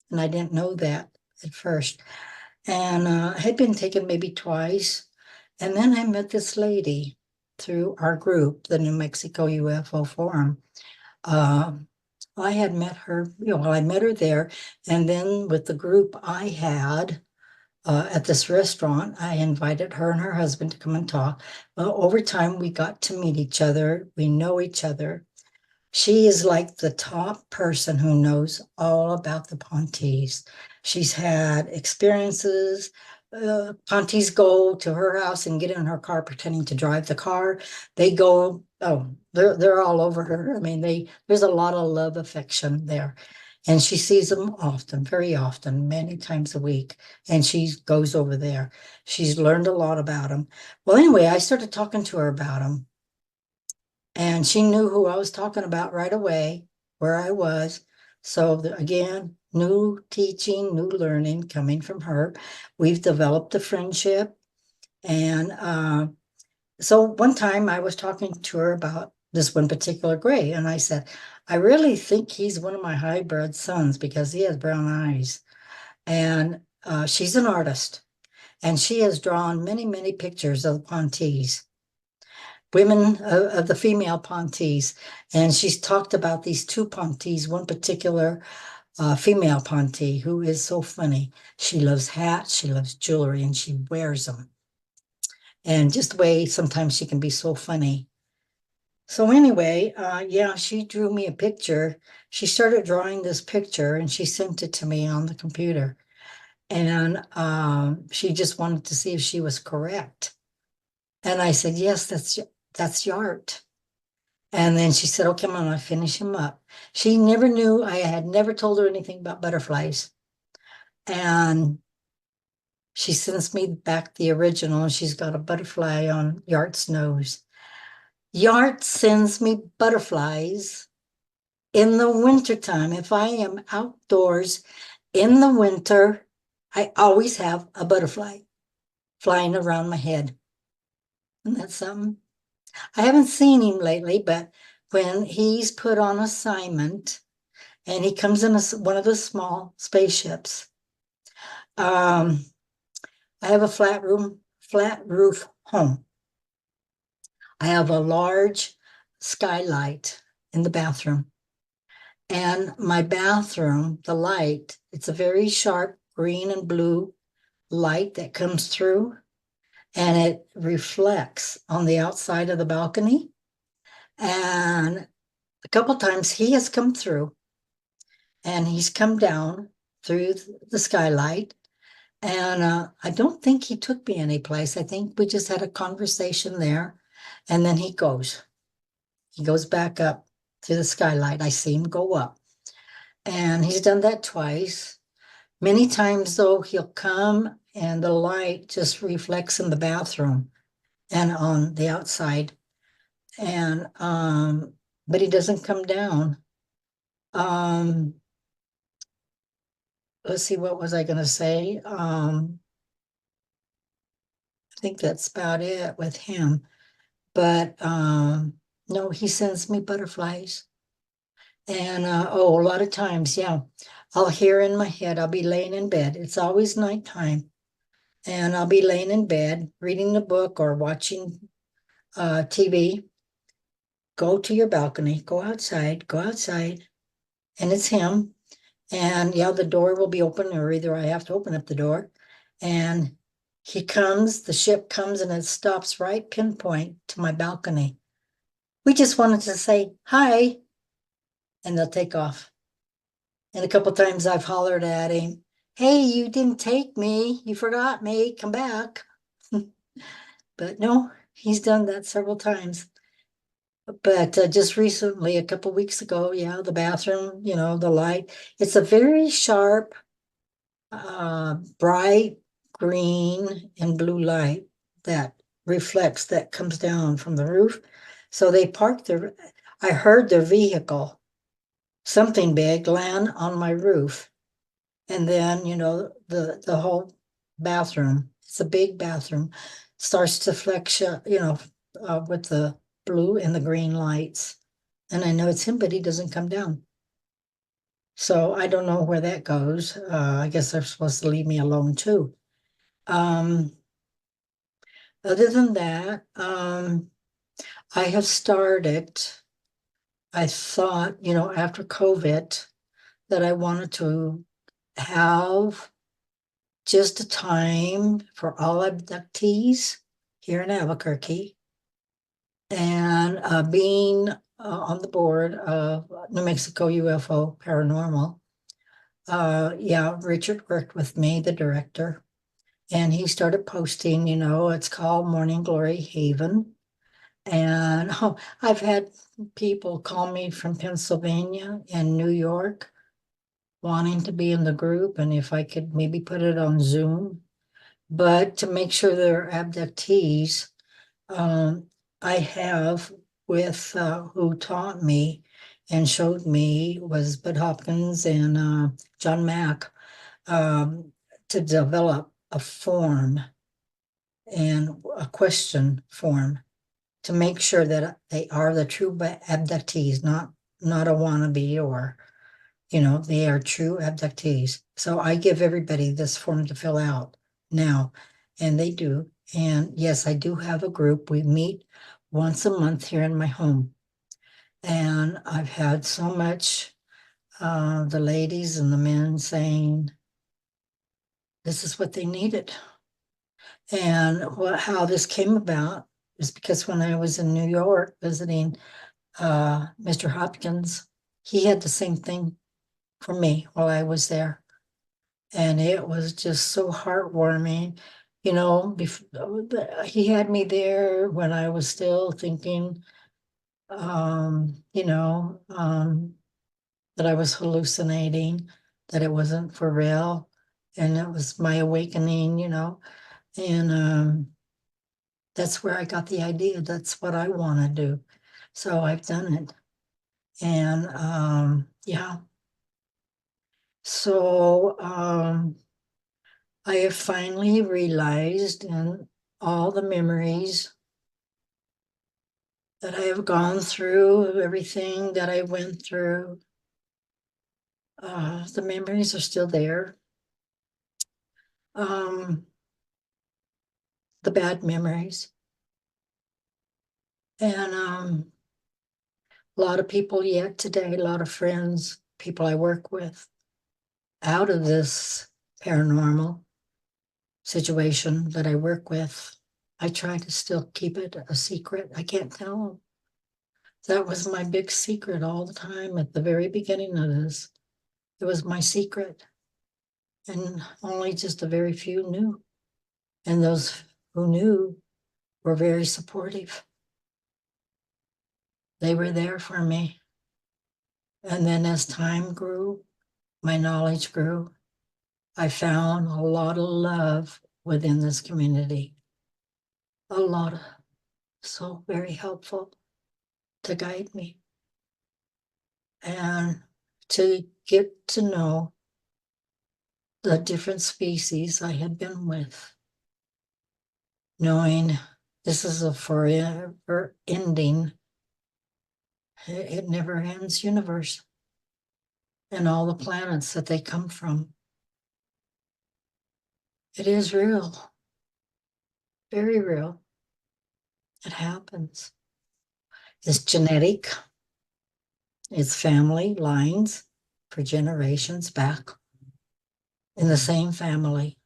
and I didn't know that at first. And I had been taken maybe twice, and then I met this lady through our group, the New Mexico UFO Forum. I had met her, I met her there, and then with the group I had at this restaurant, I invited her and her husband to come and talk. Well, over time, we got to meet each other. We know each other. She is like the top person who knows all about the Pontees. She's had experiences. Pontees go to her house and get in her car pretending to drive the car. They go, they're all over her. I mean, there's a lot of love, affection there. And she sees them often, very often, many times a week. And she goes over there. She's learned a lot about them. Well, anyway, I started talking to her about them. And she knew who I was talking about right away, where I was. So again, new teaching, new learning coming from her. We've developed a friendship. And so one time I was talking to her about this one particular gray, and I said, I really think he's one of my hybrid sons because he has brown eyes. And she's an artist, and she has drawn many, many pictures of the Pontees, women of the female Pontees. And she's talked about these two Pontees, one particular female Pontee who is so funny. She loves hats, she loves jewelry, and she wears them. And just the way sometimes she can be so funny. So anyway, she drew me a picture. She started drawing this picture and she sent it to me on the computer. And she just wanted to see if she was correct. And I said, yes, that's Yart. And then she said, okay, I'm gonna finish him up. She never knew, I had never told her anything about butterflies. And she sends me back the original, and she's got a butterfly on Yart's nose. Yart sends me butterflies in the wintertime. If I am outdoors in the winter, I always have a butterfly flying around my head. Isn't that something? I haven't seen him lately, but when he's put on assignment and he comes in one of the small spaceships, I have a flat roof home. I have a large skylight in the bathroom. And my bathroom, the light, it's a very sharp green and blue light that comes through, and it reflects on the outside of the balcony. And a couple times he has come through, and he's come down through the skylight. And I don't think he took me anyplace. I think we just had a conversation there, and then he goes. He goes back up through the skylight. I see him go up. And he's done that twice. Many times, though, he'll come and the light just reflects in the bathroom and on the outside. And but he doesn't come down. Let's see, what was I going to say? I think that's about it with him. But no, he sends me butterflies. And a lot of times, yeah, I'll hear in my head, I'll be laying in bed. It's always nighttime. And I'll be laying in bed, reading the book or watching TV. Go to your balcony, go outside, and it's him. And yeah, the door will be open, or either I have to open up the door. And the ship comes and it stops right pinpoint to my balcony. We just wanted to say hi, and they'll take off. And a couple times I've hollered at him, "Hey, you didn't take me. You forgot me. Come back." But no, he's done that several times. But just recently, a couple weeks ago, yeah, the bathroom, the light, it's a very sharp, bright green and blue light that reflects, that comes down from the roof. So they I heard their vehicle, something big, land on my roof. And then, the whole bathroom, it's a big bathroom, starts to flex, with the blue and the green lights. And I know it's him, but he doesn't come down. So I don't know where that goes. I guess they're supposed to leave me alone too. Um, Other than that, I have started, I thought, after COVID, that I wanted to have just a time for all abductees here in Albuquerque, and being on the board of New Mexico UFO Paranormal. Yeah, Richard worked with me, the director, and he started posting, it's called Morning Glory Haven. And I've had people call me from Pennsylvania and New York wanting to be in the group, and if I could maybe put it on Zoom. But to make sure they're abductees, um, I have with who taught me and showed me was Budd Hopkins and John Mack, um, to develop a form and a question form to make sure that they are the true abductees, not a wannabe, or they are true abductees. So I give everybody this form to fill out now, and they do. And yes, I do have a group. We meet once a month here in my home. And I've had so much, the ladies and the men saying this is what they needed. And how this came about is because when I was in New York visiting Mr. Hopkins, he had the same thing for me while I was there. And it was just so heartwarming. He had me there when I was still thinking, that I was hallucinating, that it wasn't for real. And it was my awakening, and that's where I got the idea. That's what I want to do. So I've done it. And yeah. So I have finally realized in all the memories that I have gone through, everything that I went through, the memories are still there. The bad memories. And a lot of people yet today, a lot of friends, people I work with, out of this paranormal situation that I work with, I try to still keep it a secret. I can't tell them. That was my big secret all the time at the very beginning of this. It was my secret. And only just a very few knew. And those who knew were very supportive. They were there for me. And then as time grew, my knowledge grew. I found a lot of love within this community. A lot of, so very helpful to guide me and to get to know the different species I had been with, knowing this is a forever ending, it never ends universe, and all the planets that they come from. It is real, very real. It happens. It's genetic, it's family lines, for generations back in the same family.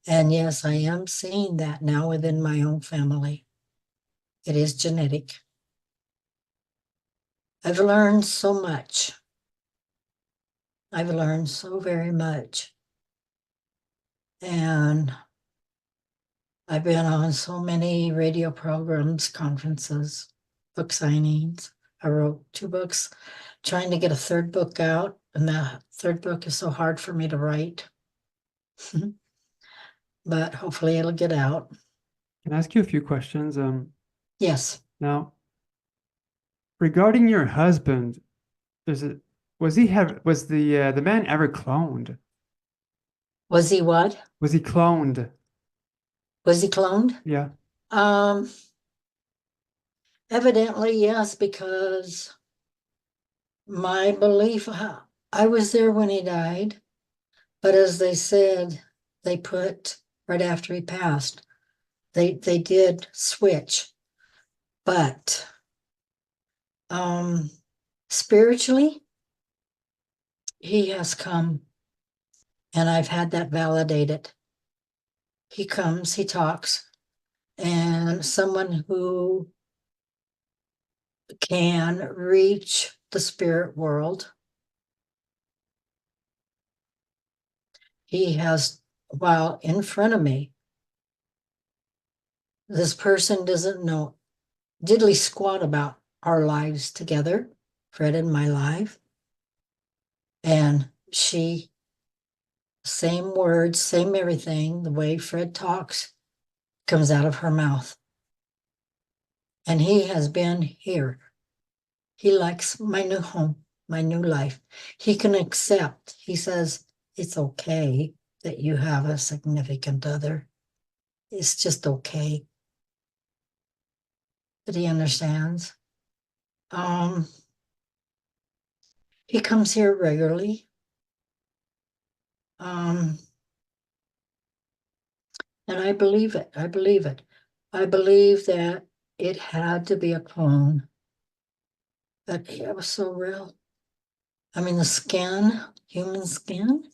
And yes, I am seeing that now within my own family. It is genetic. I've learned so much. I've learned so very much. And I've been on so many radio programs, conferences, book signings. I wrote 2 books, trying to get a 3rd book out. And that 3rd book is so hard for me to write. But hopefully it'll get out. Can I ask you a few questions? Yes. Now, regarding your husband, was the man ever cloned? Was he what? Was he cloned? Was he cloned? Yeah. Um, Evidently, yes, because my belief, I was there when he died, but as they said, they put right after he passed, they did switch, but spiritually, he has come, and I've had that validated. He comes, he talks, and someone who can reach the spirit world. He has, while in front of me, this person doesn't know diddly squat about our lives together, Fred and my life. And she, same words, same everything, the way Fred talks comes out of her mouth. And he has been here. He likes my new home, my new life. He can accept. He says, it's okay that you have a significant other. It's just okay that he understands. He comes here regularly. And I believe it. I believe it. I believe that it had to be a clone. But it was so real. I mean, the skin, human skin,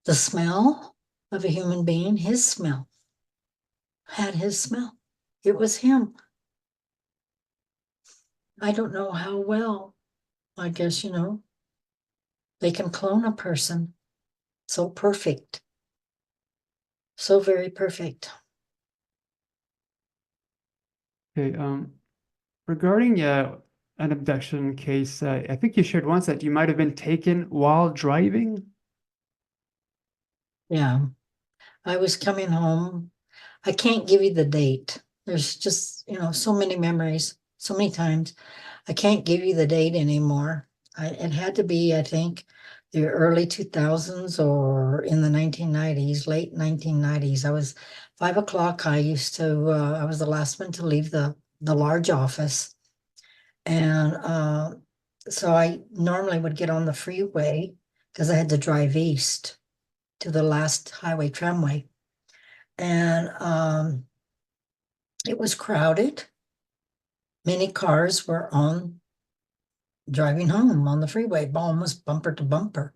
the smell of a human being, his smell, had his smell. It was him. I don't know how well, I guess, they can clone a person so perfect, so very perfect. Okay. Regarding an abduction case, I think you shared once that you might have been taken while driving. Yeah. I was coming home. I can't give you the date. There's just, so many memories, so many times. I can't give you the date anymore. It had to be, I think, the early 2000s or in the 1990s, late 1990s. I was 5 o'clock. I was the last one to leave the large office. And so I normally would get on the freeway because I had to drive east to the last highway tramway. And it was crowded. Many cars were on driving home on the freeway, almost bumper to bumper.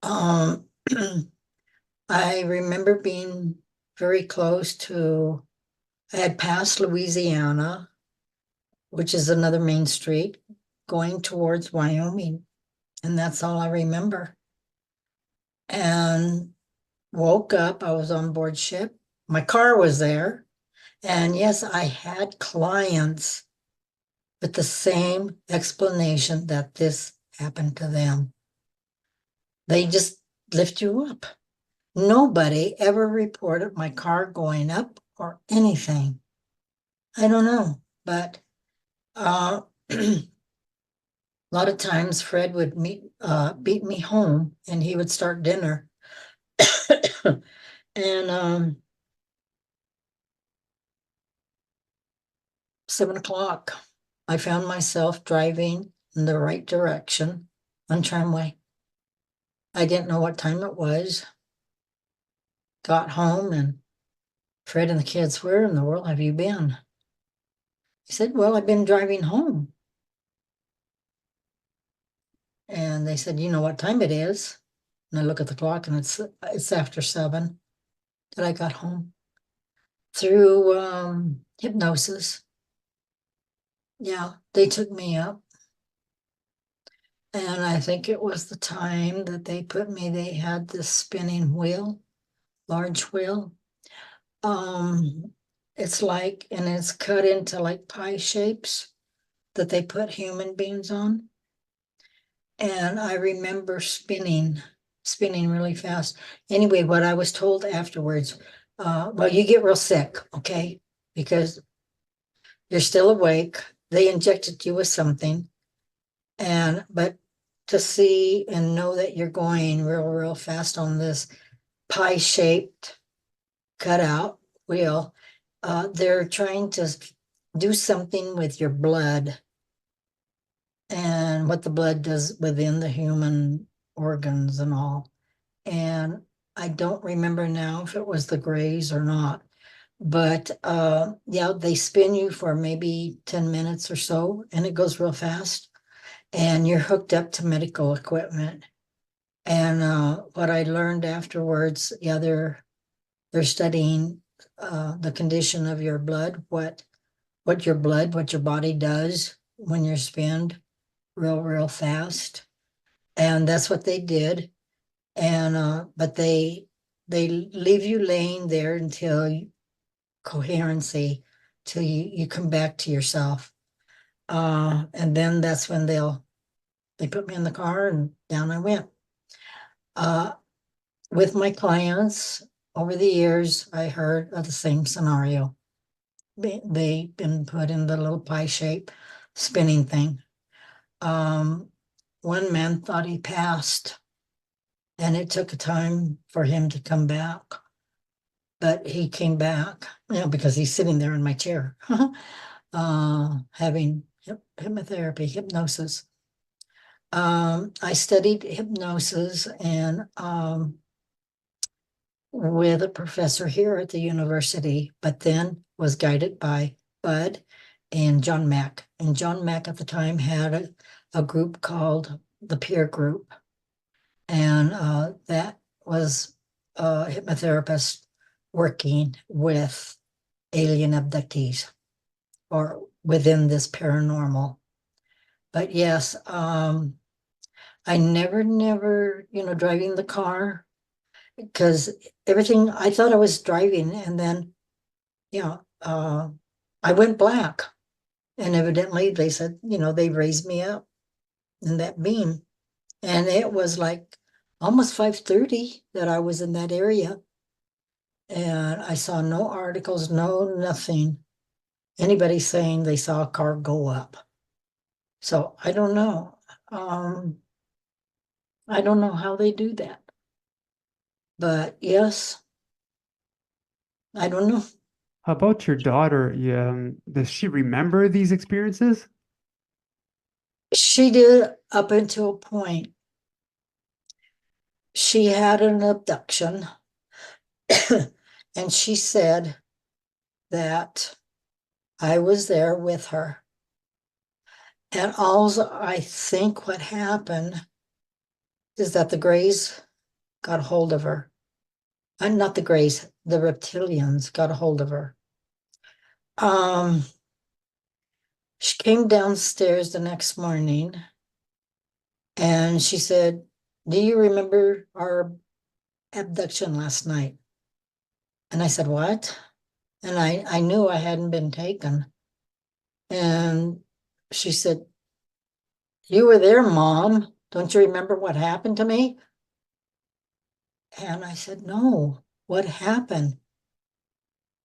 Um, I remember being very close to, I had passed Louisiana, which is another main street, going towards Wyoming. And that's all I remember. And woke up, I was on board ship. My car was there. And yes, I had clients with the same explanation that this happened to them. They just lift you up. Nobody ever reported my car going up or anything. I don't know, but a lot of times Fred would beat me home and he would start dinner. And 7 o'clock, I found myself driving in the right direction on tramway. I didn't know what time it was. Got home and Fred and the kids, where in the world have you been? He said, well, I've been driving home. And they said, you know what time it is? And I look at the clock and it's after 7 that I got home through hypnosis. Yeah, they took me up. And I think it was the time that they had this spinning wheel, large wheel. It's like, and it's cut into like pie shapes that they put human beings on. And I remember spinning really fast. Anyway, what I was told afterwards, well, you get real sick, okay? Because you're still awake. They injected you with something. But to see and know that you're going real fast on this pie-shaped cutout wheel, they're trying to do something with your blood and what the blood does within the human organs and all. And I don't remember now if it was the grays or not. But yeah, they spin you for maybe 10 minutes or so, and it goes real fast. And you're hooked up to medical equipment. And what I learned afterwards, yeah, they're studying the condition of your blood, what your body does when you're spinned real fast. And that's what they did. And but they leave you laying there until coherency, till you come back to yourself. And then that's when they put me in the car and down I went. With my clients over the years, I heard of the same scenario. They've been put in the little pie shape spinning thing. One man thought he passed, and it took a time for him to come back. But he came back, because he's sitting there in my chair, having hypnotherapy, hypnosis. I studied hypnosis and with a professor here at the university, but then was guided by Budd and John Mack. And John Mack at the time had a group called the Peer Group. And that was a hypnotherapist working with alien abductees or within this paranormal. But yes, I never, driving the car, because everything, I thought I was driving, and then, I went black. And evidently they said, they raised me up in that beam. And it was like almost 5:30 that I was in that area. And I saw no articles, no nothing. Anybody saying they saw a car go up. So I don't know. I don't know how they do that. But yes, I don't know. How about your daughter? Yeah, does she remember these experiences? She did up until a point. She had an abduction, and she said that I was there with her. And all I think what happened is that the Greys got a hold of her. And not the Greys, the Reptilians got a hold of her. She came downstairs the next morning and she said, "Do you remember our abduction last night?" And I said, "What?" And I knew I hadn't been taken. And she said, "You were there, Mom. Don't you remember what happened to me?" And I said, "No, what happened?"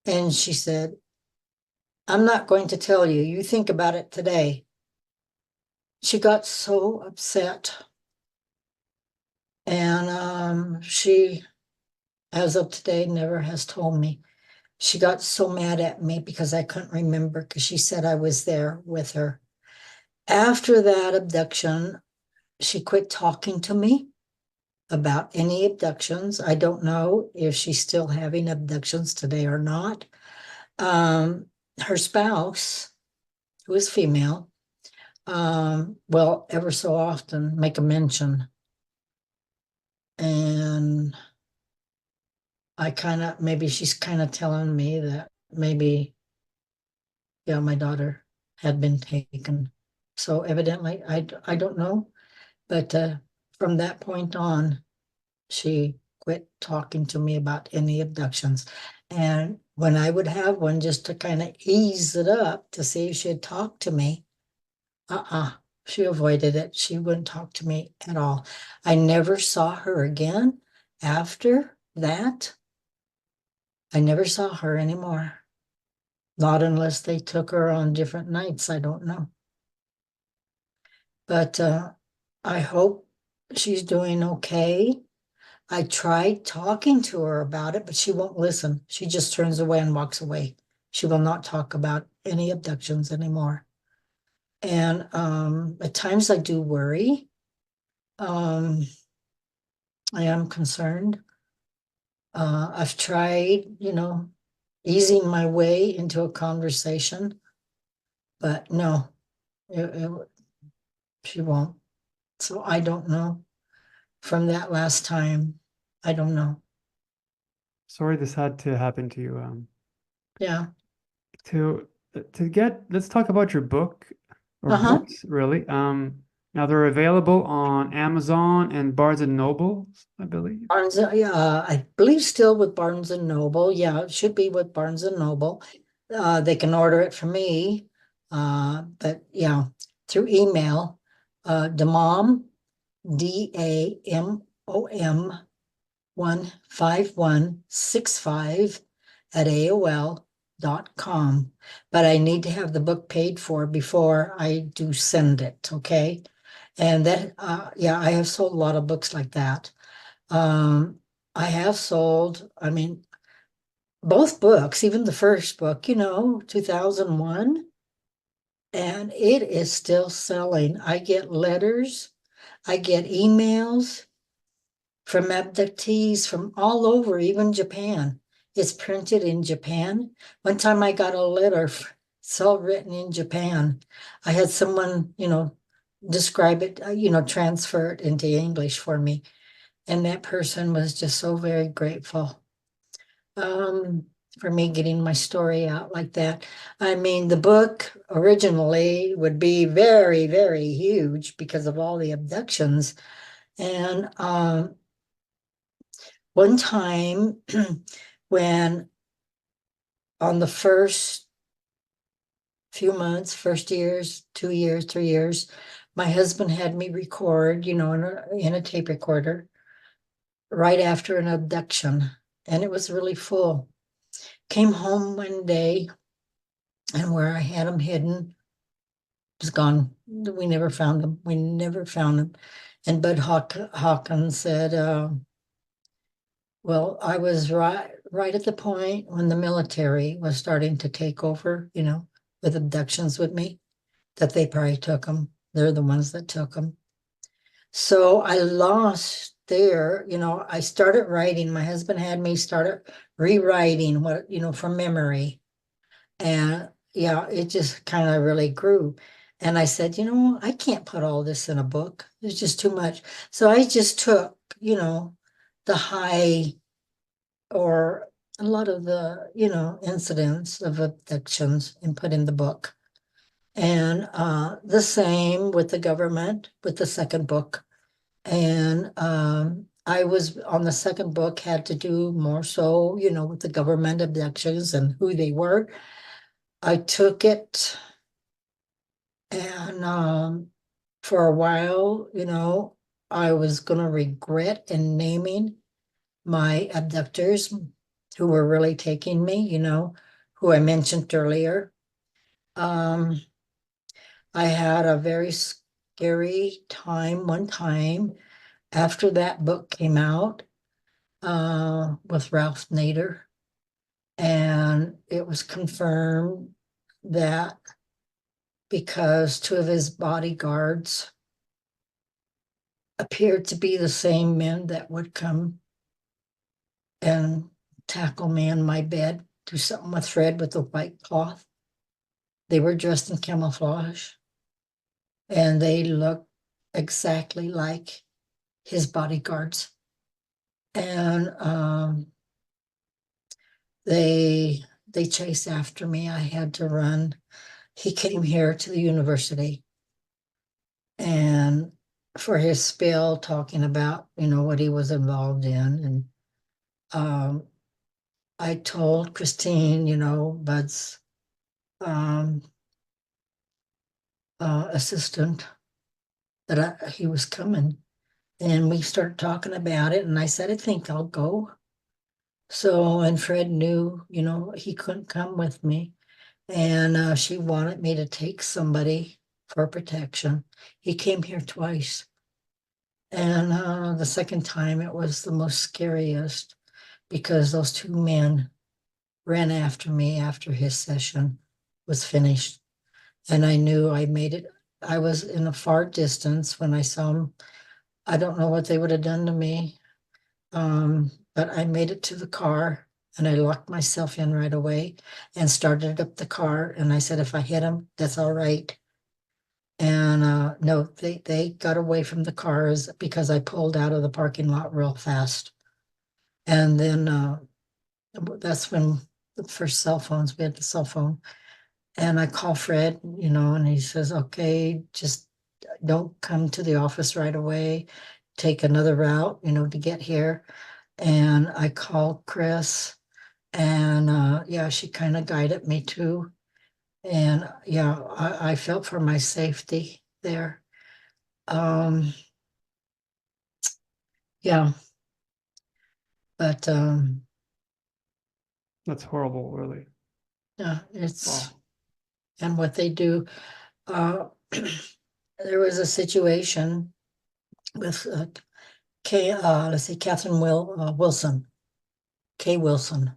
And she said, "I'm not going to tell you. You think about it today." She got so upset. And she, as of today, never has told me. She got so mad at me because I couldn't remember, because she said I was there with her. After that abduction, she quit talking to me about any abductions. I don't know if she's still having abductions today or not. Her spouse, who is female, well, ever so often make a mention. And maybe she's kind of telling me that maybe, yeah, my daughter had been taken. So evidently, I don't know. But from that point on, she quit talking to me about any abductions. And when I would have one, just to kind of ease it up to see if she'd talk to me, uh-uh, she avoided it. She wouldn't talk to me at all. I never saw her again after that. I never saw her anymore. Not unless they took her on different nights. I don't know. But I hope she's doing okay. I tried talking to her about it, but she won't listen. She just turns away and walks away. She will not talk about any abductions anymore. And at times I do worry. Um, I am concerned. I've tried, easing my way into a conversation, but no, she won't. So I don't know. From that last time, I don't know. Sorry this had to happen to you. Yeah. To let's talk about your book or Uh-huh. books, really. Now they're available on Amazon and Barnes and Noble, I believe. Yeah, I believe still with Barnes and Noble. Yeah, it should be with Barnes and Noble. They can order it from me. But yeah, through email, Damom, DAMOM 15165 at AOL.com. But I need to have the book paid for before I do send it, okay? And that, yeah, I have sold a lot of books like that. Um, I have sold, I mean, both books, even the first book, 2001, and it is still selling. I get letters, I get emails from abductees from all over, even Japan. It's printed in Japan. One time I got a letter, it's all written in Japan. I had someone, describe it, transfer it into English for me. And that person was just so very grateful um, for me getting my story out like that. I mean, the book originally would be very, very huge because of all the abductions. And one time when on the first few months, first years, 2 years, 3 years, my husband had me record, in a tape recorder right after an abduction. And it was really full. Came home one day and where I had him hidden was gone. We never found him. We never found him. And Budd Hopkins said, well, I was right at the point when the military was starting to take over, with abductions with me, that they probably took him. They're the ones that took him. So I lost there, I started writing. My husband had me started rewriting what, from memory. And yeah, it just kind of really grew. And I said, I can't put all this in a book. It's just too much. So I just took, the high or a lot of the, incidents of abductions and put in the book. And the same with the government, with the second book. And I was on the second book, had to do more so, with the government abductions and who they were. I took it and for a while, I was going to regret in naming my abductors who were really taking me, who I mentioned earlier. Um, I had a very scary time one time after that book came out with Ralph Nader. And it was confirmed that because two of his bodyguards appeared to be the same men that would come and tackle me in my bed, do something with Fred with the white cloth. They were dressed in camouflage. and they looked exactly like his bodyguards. And they chased after me. I had to run. He came here to the university and for his spiel talking about, what he was involved in. And I told Christine, Bud's um, assistant, that he was coming. And we started talking about it. And I said, I think I'll go. So, and Fred knew, he couldn't come with me. And she wanted me to take somebody for protection. He came here twice. And the second time it was the most scariest because those two men ran after me after his session was finished. And I knew I made it. I was in a far distance when I saw them. I don't know what they would have done to me. But I made it to the car and I locked myself in right away and started up the car. And I said, if I hit him, that's all right. And no, they got away from the cars because I pulled out of the parking lot real fast. And then that's when the first cell phones, we had the cell phone. And I call Fred, and he says, okay, just don't come to the office right away. Take another route, to get here. And I called Chris, and yeah, she kind of guided me too. And yeah, I felt for my safety there. Um, yeah, but That's horrible, really. yeah, it's Wow. and what they do. Uh, there was a situation with let's see, Catherine Wilson, Kay Wilson,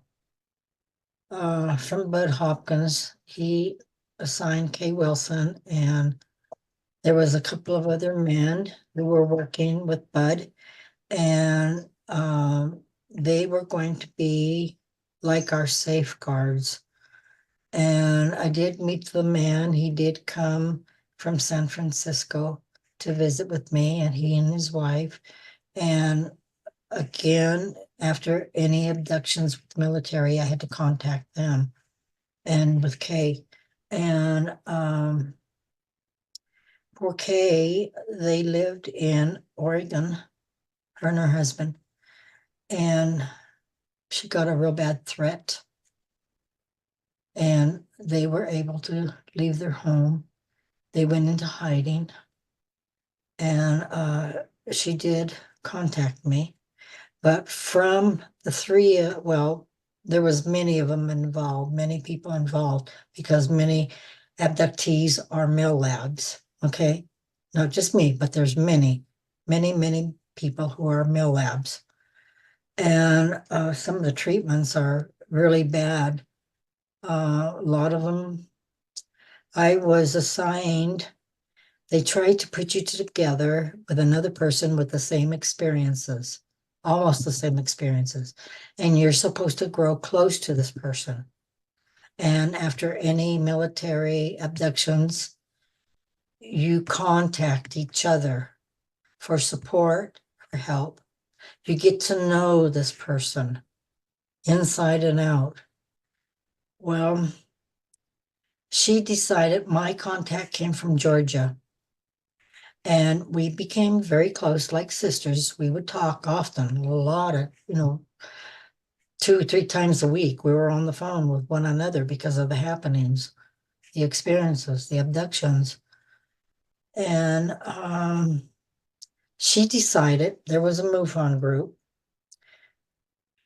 from Budd Hopkins. He assigned Kay Wilson, and there was a couple of other men who were working with Bud, and they were going to be like our safeguards. And I did meet the man. He did come from San Francisco to visit with me, and he and his wife. And again, after any abductions with the military, I had to contact them and with Kay. And for Kay, they lived in Oregon, her and her husband, and she got a real bad threat. And they were able to leave their home. They went into hiding, and she did contact me. But from the three, well, there was many of them involved, many people involved, because many abductees are male labs. Okay, not just me, but there's many people who are male labs, and some of the treatments are really bad. A lot of them, I was assigned. They try to put you together with another person with the same experiences, almost the same experiences. And you're supposed to grow close to this person. And after any military abductions, you contact each other for support, for help. You get to know this person inside and out. Well, she decided my contact came from Georgia. And we became very close, like sisters. We would talk often, a lot of, 2 or 3 times a week. We were on the phone with one another because of the happenings, the experiences, the abductions. And she decided there was a MUFON group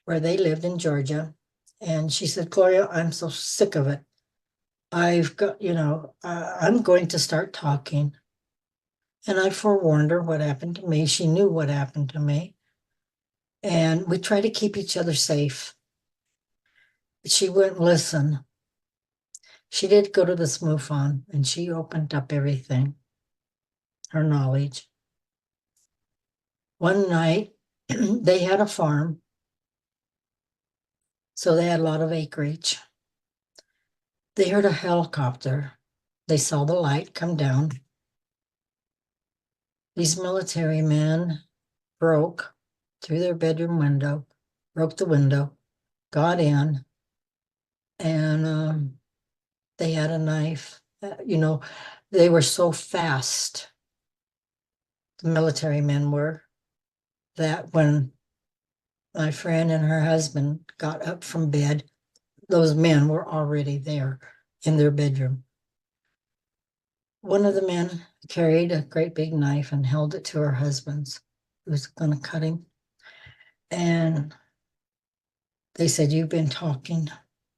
where they lived in Georgia. And she said, Gloria, I'm so sick of it. I've got, I'm going to start talking. And I forewarned her what happened to me. She knew what happened to me. And we try to keep each other safe. But she wouldn't listen. She did go to the MUFON and she opened up everything, her knowledge. One night, they had a farm, so they had a lot of acreage. They heard a helicopter. They saw the light come down. these military men broke through their bedroom window, broke the window, got in, and they had a knife. They were so fast, the military men were, that when my friend and her husband got up from bed, those men were already there in their bedroom. One of the men carried a great big knife and held it to her husband's, who was going to cut him. And they said, "You've been talking.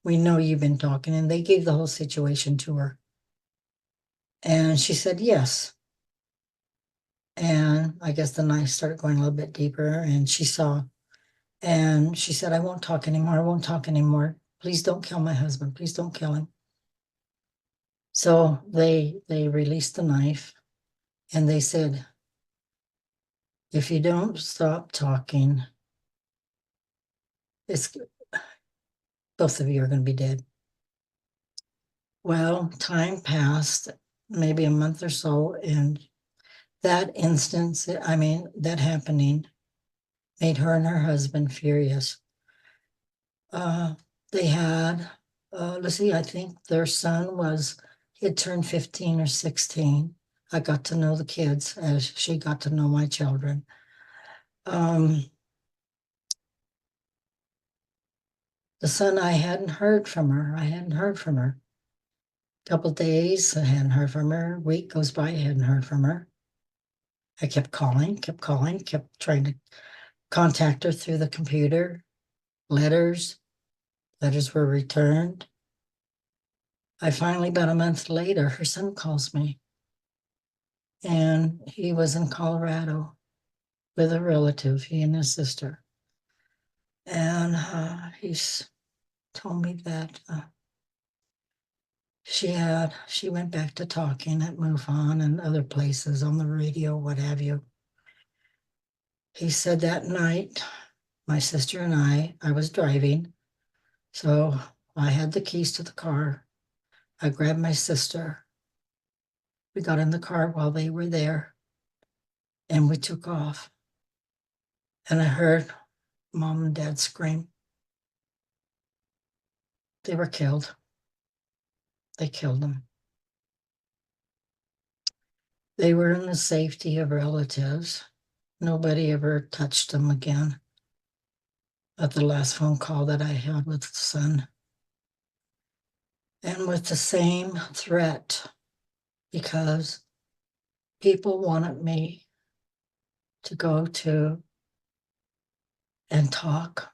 We know you've been talking." And they gave the whole situation to her. And she said, "Yes." And I guess the knife started going a little bit deeper, and she saw. And she said, "I won't talk anymore. I won't talk anymore. Please don't kill my husband. Please don't kill him." So they released the knife, and they said, "If you don't stop talking, it's both of you are going to be dead." Well, time passed, maybe a month or so, and that instance, that happening made her and her husband furious. They had, let's see, I think their son he had turned 15 or 16. I got to know the kids as she got to know my children. The son, I hadn't heard from her. A couple of days, I hadn't heard from her. A week goes by, I hadn't heard from her. I kept calling, kept trying to contact her through the computer. Letters were returned. I finally, about a month later, her son calls me, and he was in Colorado with a relative, he and his sister. And he's told me that she went back to talking at MoveOn and other places on the radio, what have you. He said that night, my sister and I was driving, so I had the keys to the car. I grabbed my sister. We got in the car while they were there, and we took off. And I heard Mom and Dad scream. They were killed. They killed them. They were in the safety of relatives. Nobody ever touched them again at the last phone call that I had with the son. And with the same threat, because people wanted me to go to and talk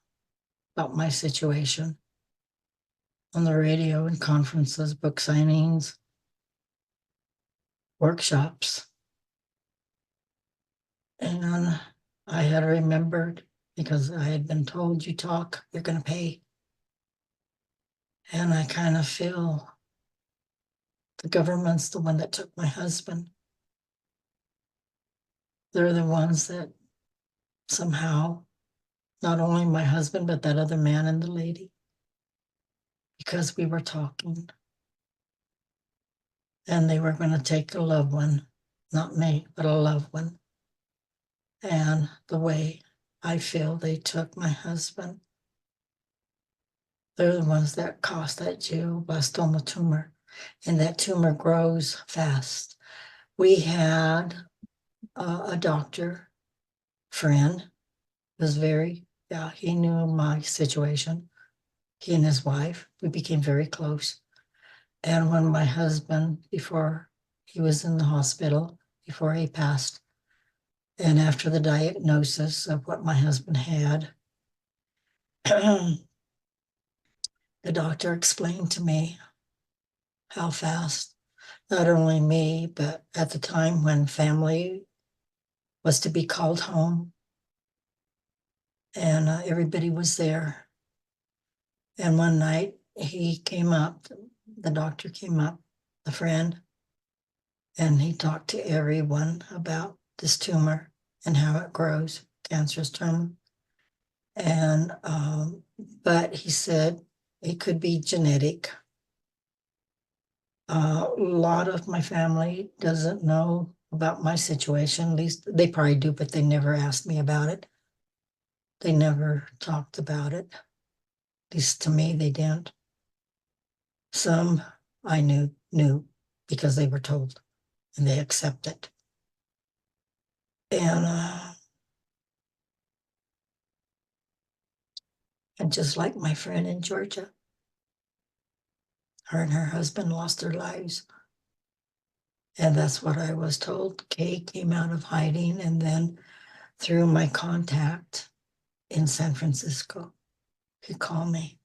about my situation on the radio and conferences, book signings, workshops. And I had remembered, because I had been told, you talk, you're going to pay. And I kind of feel the government's the one that took my husband. They're the ones that somehow, not only my husband, but that other man and the lady, because we were talking. And they were going to take a loved one, not me, but a loved one. And the way I feel they took my husband, they're the ones that caused that glioblastoma tumor. And that tumor grows fast. We had a doctor friend, he knew my situation. He and his wife, we became very close. And when my husband, before he was in the hospital, before he passed, and after the diagnosis of what my husband had, the doctor explained to me how fast, not only me, but at the time when family was to be called home, and everybody was there. And one night he came up, the doctor came up, the friend, and he talked to everyone about this tumor and how it grows, cancerous tumor. And, but he said it could be genetic. A lot of my family doesn't know about my situation. At least they probably do, but they never asked me about it. They never talked about it. At least to me, they didn't. Some I knew because they were told and they accept it. And just like my friend in Georgia, her and her husband lost their lives. And that's what I was told. Kay came out of hiding, and then through my contact in San Francisco, he called me.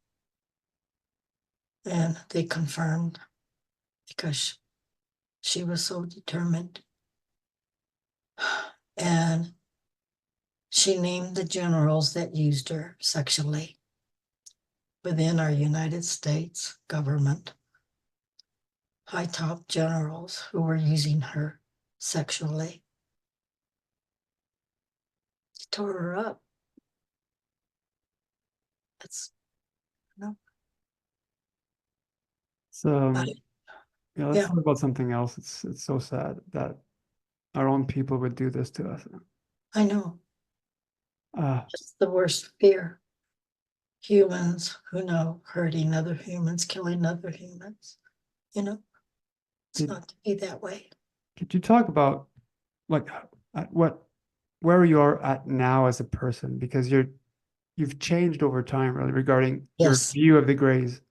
And they confirmed because she was so determined. And she named the generals that used her sexually within our United States government. High top generals who were using her sexually. He tore her up. That's no. So I, yeah, let's yeah, talk about something else. It's so sad that our own people would do this to us. I know. Uh, It's the worst fear. Humans who know hurting other humans, killing other humans. You know, it's did not to be that way. could you talk about like where you are at now as a person? Because you've changed over time really regarding your Yes, view of the Greys.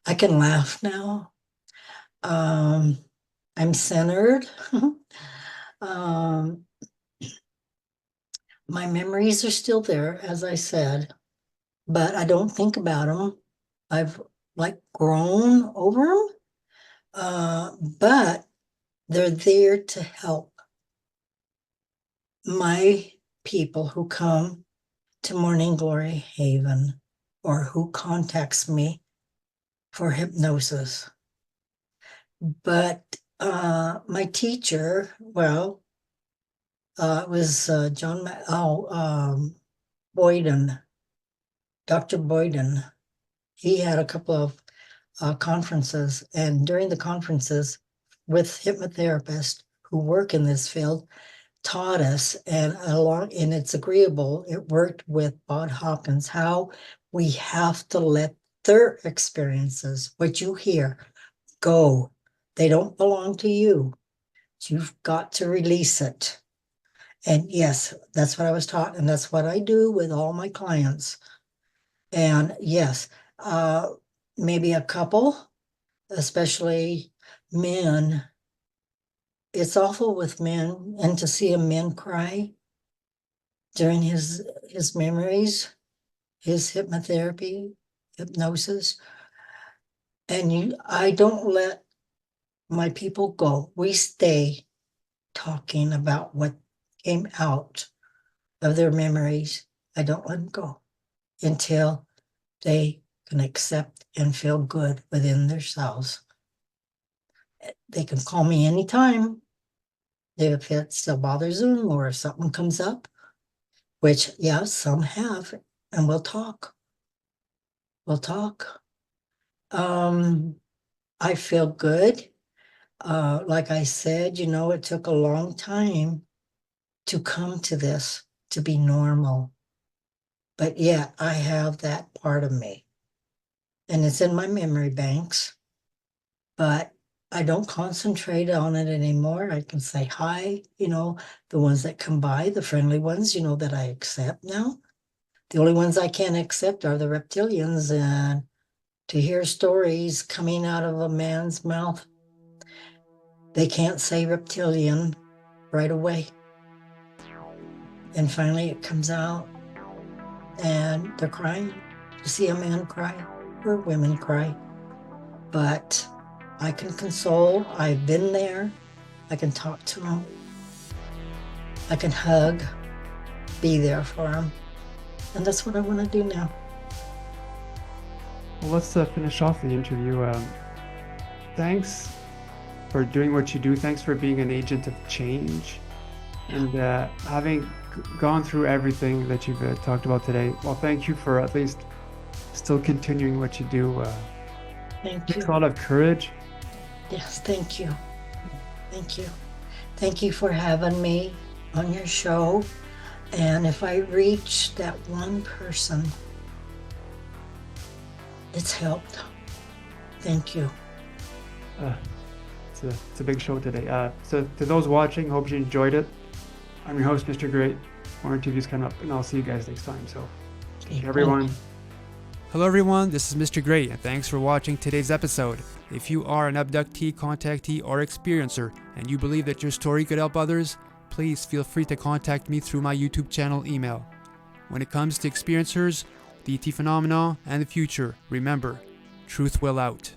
I can laugh now. Um, I'm centered. um, my memories are still there, as I said, but I don't think about them. I've like grown over them, but they're there to help my people who come to Morning Glory Haven or who contacts me for hypnosis. But my teacher, well, it was Boyden, Dr. Boyden. He had a couple of conferences, and during the conferences with hypnotherapists who work in this field, taught us, and it's agreeable, it worked with Budd Hopkins, how we have to let their experiences, what you hear, go. They don't belong to you. You've got to release it. And yes, that's what I was taught, and that's what I do with all my clients. And yes, maybe a couple, especially men. It's awful with men, and to see a man cry during his memories, his hypnotherapy, hypnosis. And I don't let my people go. We stay talking about what came out of their memories. I don't let them go until they can accept and feel good within themselves. They can call me anytime if it still bothers them or if something comes up, which, yeah, some have, and we'll talk. We'll talk. I feel good. Like I said, it took a long time to come to this, to be normal. But yeah, I have that part of me. And it's in my memory banks, but I don't concentrate on it anymore. I can say hi, the ones that come by, the friendly ones, that I accept now. The only ones I can't accept are the reptilians, and to hear stories coming out of a man's mouth, they can't say reptilian right away. And finally it comes out and they're crying. To see a man cry or women cry. But I can console. I've been there. I can talk to them. I can hug, be there for them. And that's what I want to do now. Well, let's finish off the interview. Thanks for doing what you do. Thanks for being an agent of change and having gone through everything that you've talked about today. Well, thank you for at least still continuing what you do. Thank Takes you. a lot of courage. Yes, thank you. Thank you. Thank you for having me on your show. And if I reach that one person, it's helped. Thank you. It's a big show today. So to those watching, hope you enjoyed it. I'm your host, Mr. Great. More interviews coming up, and I'll see you guys next time. So, thank you, everyone. Hello, everyone. This is Mr. Great, and thanks for watching today's episode. If you are an abductee, contactee, or experiencer, and you believe that your story could help others, please feel free to contact me through my YouTube channel email. When it comes to experiencers, the ET phenomena, and the future, remember, truth will out.